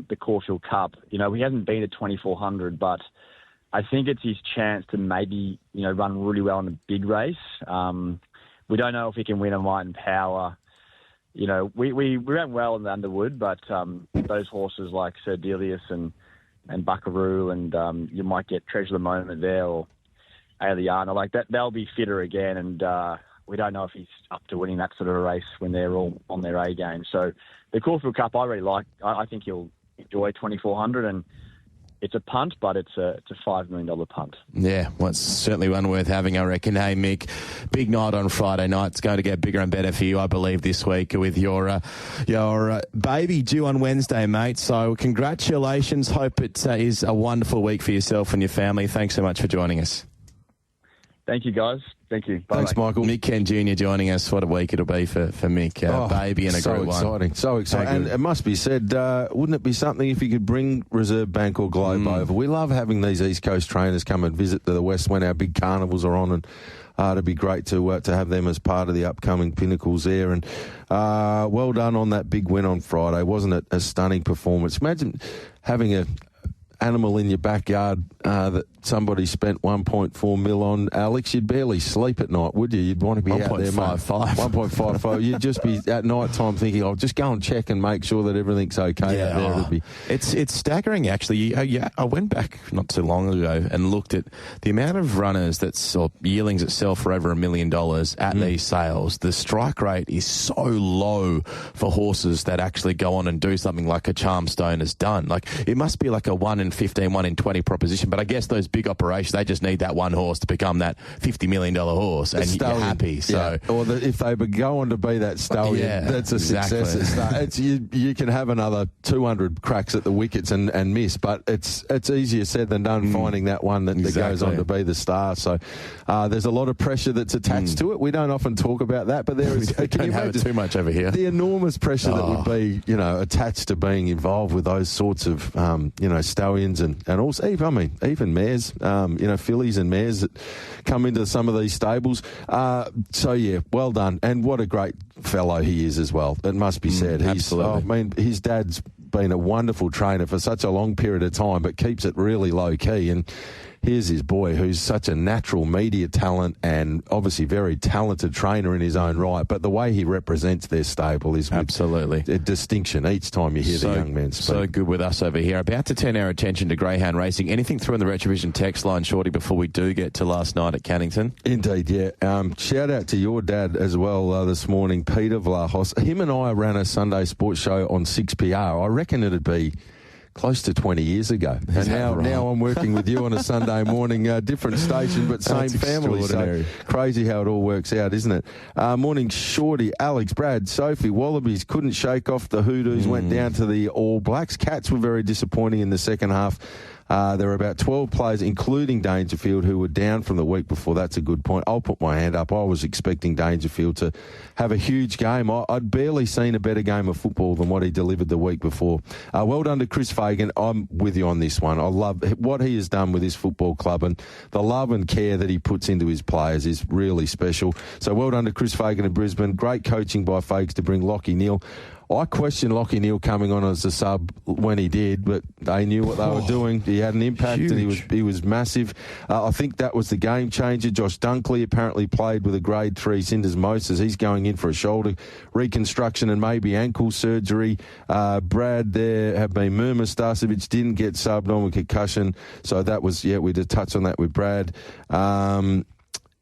the Caulfield Cup. You know, he hasn't been to 2,400, but I think it's his chance to maybe, run really well in a big race. We don't know if he can win a Might and Power. We ran well in the Underwood, but those horses like Sir Delius and Buckaroo, and you might get Treasure of the Moment there, or Aliana, like that. They'll be fitter again, and we don't know if he's up to winning that sort of a race when they're all on their A game. So the Caulfield Cup, I really like. I think he'll enjoy 2,400, and it's a punt, but it's a $5 million punt. Yeah, well, it's certainly one worth having, I reckon. Hey, Mick, big night on Friday night. It's going to get bigger and better for you, I believe, this week with your baby due on Wednesday, mate. So congratulations. Hope it is a wonderful week for yourself and your family. Thanks so much for joining us. Thank you, guys. Thank you. Bye. Thanks, Michael. Mick Ken Jr. joining us. What a week it'll be for Mick. Baby and a Group 1. So exciting. And it must be said, wouldn't it be something if you could bring Reserve Bank or Globe over? We love having these East Coast trainers come and visit the West when our big carnivals are on, and it'd be great to have them as part of the upcoming pinnacles there. And well done on that big win on Friday. Wasn't it a stunning performance? Imagine having a animal in your backyard that somebody spent 1.4 mil on, Alex. You'd barely sleep at night, would you? You'd want to be out there, 1.55. You'd just be at night time thinking, I'll just go and check and make sure that everything's okay out there. It's staggering, actually. I went back not too long ago and looked at the amount of runners or yearlings that sell for over $1 million at these sales. The strike rate is so low for horses that actually go on and do something like a Charmstone has done. Like, it must be like a 1 in 15, 1 in 20 proposition, but I guess those big operations, they just need that one horse to become that $50 million horse, and you're happy. So, or if they go on to be that stallion, that's a success. You can have another 200 cracks at the wickets and miss, but it's easier said than done finding that one that goes on to be the star. So there's a lot of pressure that's attached to it. We don't often talk about that, but there is. Can you have it too much over here? The enormous pressure that would be, attached to being involved with those sorts of, stallions and also even mares. Fillies and mares that come into some of these stables. Well done. And what a great fellow he is as well. It must be said. Absolutely. His dad's been a wonderful trainer for such a long period of time, but keeps it really low key. And here's his boy, who's such a natural media talent and obviously very talented trainer in his own right. But the way he represents their stable is absolutely a distinction each time you hear the young man speak. So good with us over here. About to turn our attention to greyhound racing. Anything through in the Retrovision text line, Shorty, before we do get to last night at Cannington? Indeed, yeah. Shout out to your dad as well this morning, Peter Vlahos. Him and I ran a Sunday sports show on 6PR. I reckon it'd be close to 20 years ago. And now I'm working with you on a Sunday morning, different station, but same family. So crazy how it all works out, isn't it? Morning, Shorty, Alex, Brad, Sophie, Wallabies couldn't shake off the Hoodoos, went down to the All Blacks. Cats were very disappointing in the second half. There were about 12 players, including Dangerfield, who were down from the week before. That's a good point. I'll put my hand up. I was expecting Dangerfield to have a huge game. I'd barely seen a better game of football than what he delivered the week before. Well done to Chris Fagan. I'm with you on this one. I love what he has done with his football club, and the love and care that he puts into his players is really special. So well done to Chris Fagan in Brisbane. Great coaching by Fags to bring Lockie Neal I questioned Lockie Neal coming on as a sub when he did, but they knew what they were doing. He had an impact, huge. and he was massive. I think that was the game changer. Josh Dunkley apparently played with a grade 3 syndesmosis. He's going in for a shoulder reconstruction and maybe ankle surgery. Brad there have been murmur. Starcevic didn't get subbed on with concussion, so that was, we did touch on that with Brad.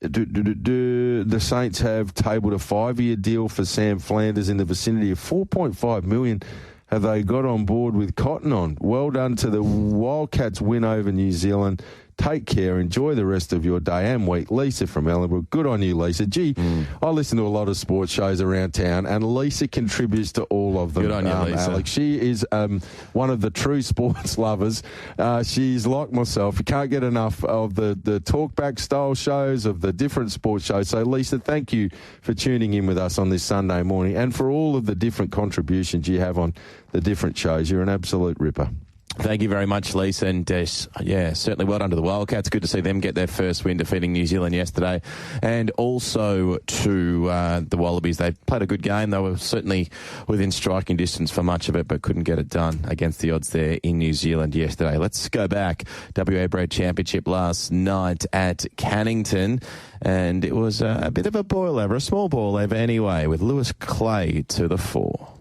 The Saints have tabled a 5-year deal for Sam Flanders in the vicinity of $4.5 million. Have they got on board with Cotton on? Well done to the Wildcats win over New Zealand. Take care. Enjoy the rest of your day and week. Lisa from Ellenbrook. Good on you, Lisa. Gee, I listen to a lot of sports shows around town, and Lisa contributes to all of them. Good on you, Lisa. Alex. She is one of the true sports lovers. She's like myself. You can't get enough of the talkback style shows, of the different sports shows. So, Lisa, thank you for tuning in with us on this Sunday morning and for all of the different contributions you have on the different shows. You're an absolute ripper. Thank you very much, Lisa. And, certainly well done to the Wildcats. Good to see them get their first win, defeating New Zealand yesterday. And also to the Wallabies. They played a good game. They were certainly within striking distance for much of it, but couldn't get it done against the odds there in New Zealand yesterday. Let's go back. WA Bred Championship last night at Cannington. And it was a bit of a boil over, a small boil over anyway, with Lewis Clay to the fore.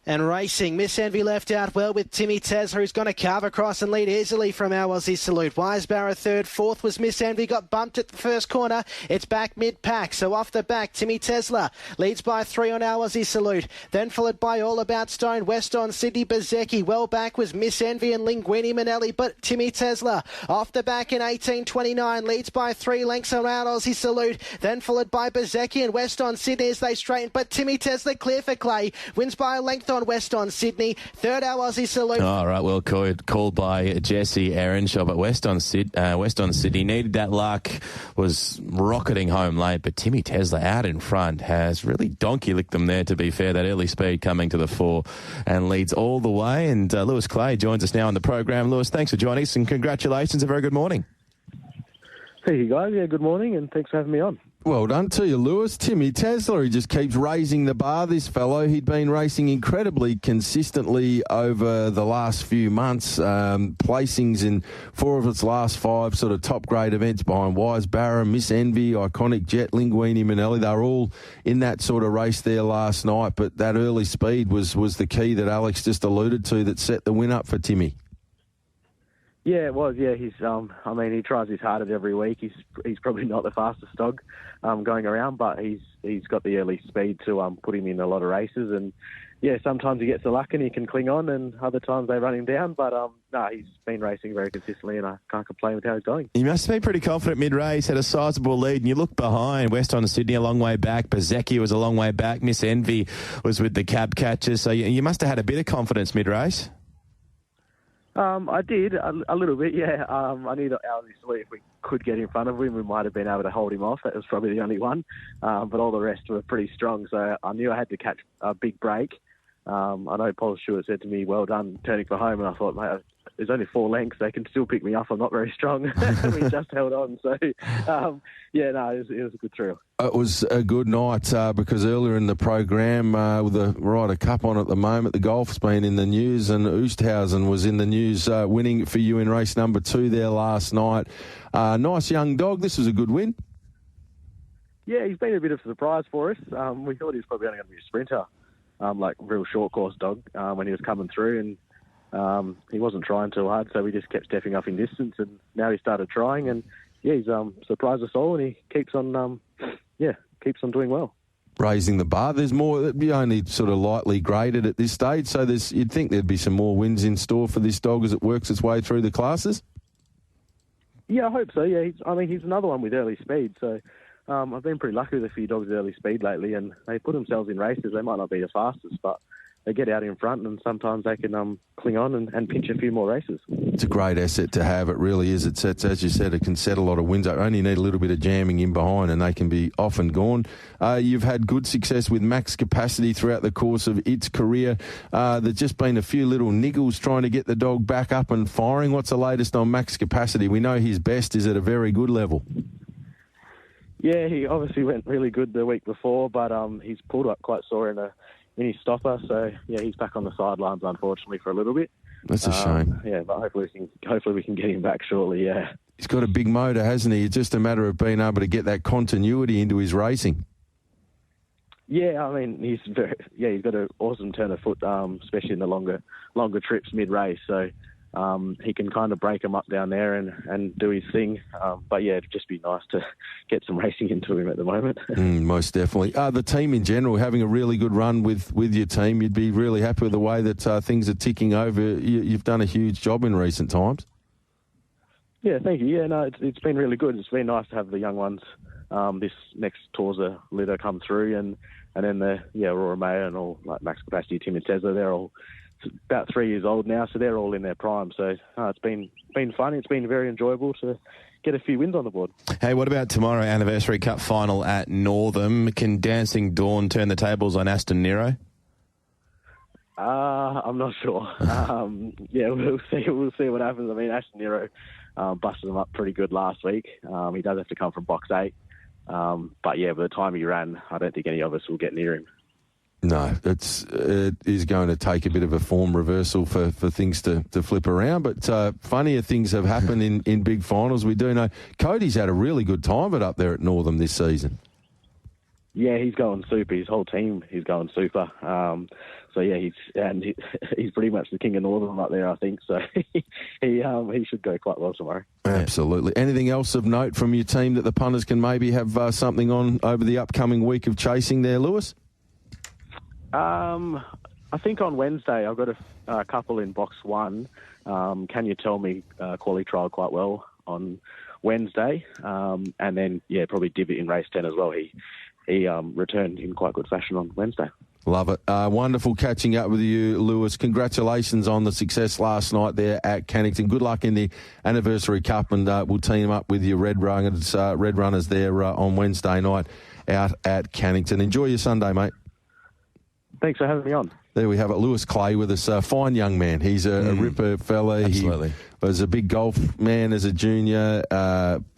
And racing, Miss Envy left out well with Timmy Tesler, who's going to carve across and lead easily from our Aussie Salute. Wisebarrow third, fourth was Miss Envy, got bumped at the first corner. It's back mid-pack, so off the back, Timmy Tesler leads by 3 on our Aussie Salute. Then followed by All About Stone, West on Sydney Bezecchi. Well back was Miss Envy and Linguini Manelli, but Timmy Tesler off the back in 18.29, leads by 3 lengths around Aussie Salute. Then followed by Bezecchi and West on Sydney as they straighten, but Timmy Tesler clear for Clay, wins by a length on West on Sydney. Third, our Aussie Salute. All right, well called by Jesse Earnshaw, but West on Sydney needed that luck, was rocketing home late, but Timmy Tesler out in front has really donkey-licked them there, to be fair. That early speed coming to the fore and leads all the way. And Lewis Clay joins us now on the program. Lewis, thanks for joining us and congratulations. A very good morning. Hey, you guys. Yeah, good morning and thanks for having me on. Well done to you, Lewis. Timmy Tesler, he just keeps raising the bar, this fellow. He'd been racing incredibly consistently over the last few months, placings in 4 of its last 5 sort of top-grade events behind Wisebarrow, Miss Envy, Iconic Jet, Linguini Manelli. They were all in that sort of race there last night, but that early speed was the key that Alex just alluded to that set the win up for Timmy. Yeah, it was. Yeah, he's. He tries his hardest every week. He's probably not the fastest dog going around, but he's got the early speed to put him in a lot of races. And yeah, sometimes he gets the luck and he can cling on, and other times they run him down. But he's been racing very consistently, and I can't complain with how he's going. You must have been pretty confident mid-race, had a sizable lead, and you look behind. West on Sydney a long way back. Bezecchi was a long way back. Miss Envy was with the cab catchers. So you must have had a bit of confidence mid-race. I did, a little bit, yeah. I knew that if we could get in front of him, we might have been able to hold him off. That was probably the only one. But all the rest were pretty strong, so I knew I had to catch a big break. I know Paul Stewart said to me, well done, turning for home, and I thought, mate, there's only 4 lengths. They can still pick me up. I'm not very strong. We just held on. So, it was a good thrill. It was a good night because earlier in the program, with the Ryder Cup on at the moment, the golf's been in the news, and Oosthausen was in the news, winning for you in race number 2 there last night. Nice young dog. This was a good win. Yeah, he's been a bit of a surprise for us. We thought he was probably only going to be a sprinter, like real short course dog when he was coming through, and he wasn't trying too hard, so we just kept stepping up in distance, and now he started trying, and he's surprised us all, and he keeps on doing well. Raising the bar. There's more. You only sort of lightly graded at this stage, so you'd think there'd be some more wins in store for this dog as it works its way through the classes. Yeah, I hope so. Yeah, he's another one with early speed, so I've been pretty lucky with a few dogs with early speed lately, and they put themselves in races. They might not be the fastest, but they get out in front, and sometimes they can cling on and pinch a few more races. It's a great asset to have. It really is. It sets, as you said, it can set a lot of wins. I only need a little bit of jamming in behind, and they can be off and gone. You've had good success with Max Capacity throughout the course of its career. There's just been a few little niggles trying to get the dog back up and firing. What's the latest on Max Capacity? We know his best is at a very good level. Yeah, he obviously went really good the week before, but he's pulled up quite sore in mini stopper. So yeah, he's back on the sidelines unfortunately for a little bit. That's a shame. Yeah, but hopefully we can get him back shortly. Yeah. He's got a big motor, hasn't he? It's just a matter of being able to get that continuity into his racing. Yeah, I mean he's got an awesome turn of foot, especially in the longer trips mid race. So he can kind of break him up down there and do his thing. But yeah, it'd just be nice to get some racing into him at the moment. Most definitely. The team in general having a really good run with your team. You'd be really happy with the way that things are ticking over. You've done a huge job in recent times. Yeah, thank you. Yeah, no, it's been really good. It's been nice to have the young ones. This next Torza litter come through, and then Aurora Mayer and all like Max Capacity, Tim and Tezza, they're all about 3 years old now, so they're all in their prime. So it's been fun. It's been very enjoyable to get a few wins on the board. Hey, what about tomorrow, Anniversary Cup final at Northam? Can Dancing Dawn turn the tables on Aston Nero? I'm not sure. We'll see. We'll see what happens. I mean, Aston Nero busted them up pretty good last week. He does have to come from box 8. But yeah, by the time he ran, I don't think any of us will get near him. No, it is going to take a bit of a form reversal for things to flip around. But funnier things have happened in big finals. We do know Cody's had a really good time of it up there at Northam this season. Yeah, he's going super. His whole team is going super. So yeah, he's pretty much the king of Northern up there, I think. So he should go quite well tomorrow. Absolutely. Anything else of note from your team that the punters can maybe have something on over the upcoming week of chasing there, Lewis? I think on Wednesday I've got a couple in box 1. Can you tell me quality trial quite well on Wednesday, and then probably Divot in race 10 as well. He returned in quite good fashion on Wednesday. Love it. Wonderful catching up with you, Lewis. Congratulations on the success last night there at Cannington. Good luck in the Anniversary Cup, and we'll team up with your Red Runners there on Wednesday night out at Cannington. Enjoy your Sunday, mate. Thanks for having me on. There we have it. Lewis Clay with us. Fine young man. He's a ripper fella. Absolutely. He was a big golf man as a junior,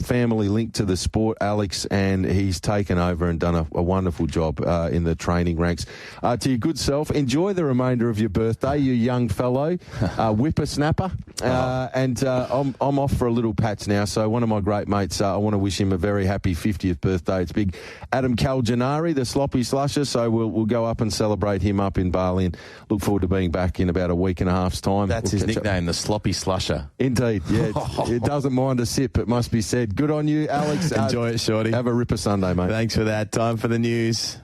family linked to the sport, Alex, and he's taken over and done a wonderful job in the training ranks. To your good self, enjoy the remainder of your birthday, you young fellow, whippersnapper. And I'm off for a little patch now, so one of my great mates, I want to wish him a very happy 50th birthday. It's big Adam Calginari, the sloppy slusher, so we'll go up and celebrate him up in Bali, and look forward to being back in about a week and a half's time. That's his nickname, the sloppy slusher. Indeed, yeah. It doesn't mind a sip, it must be said. Good on you, Alex. Enjoy it, Shorty. Have a ripper Sunday, mate. Thanks for that. Time for the news.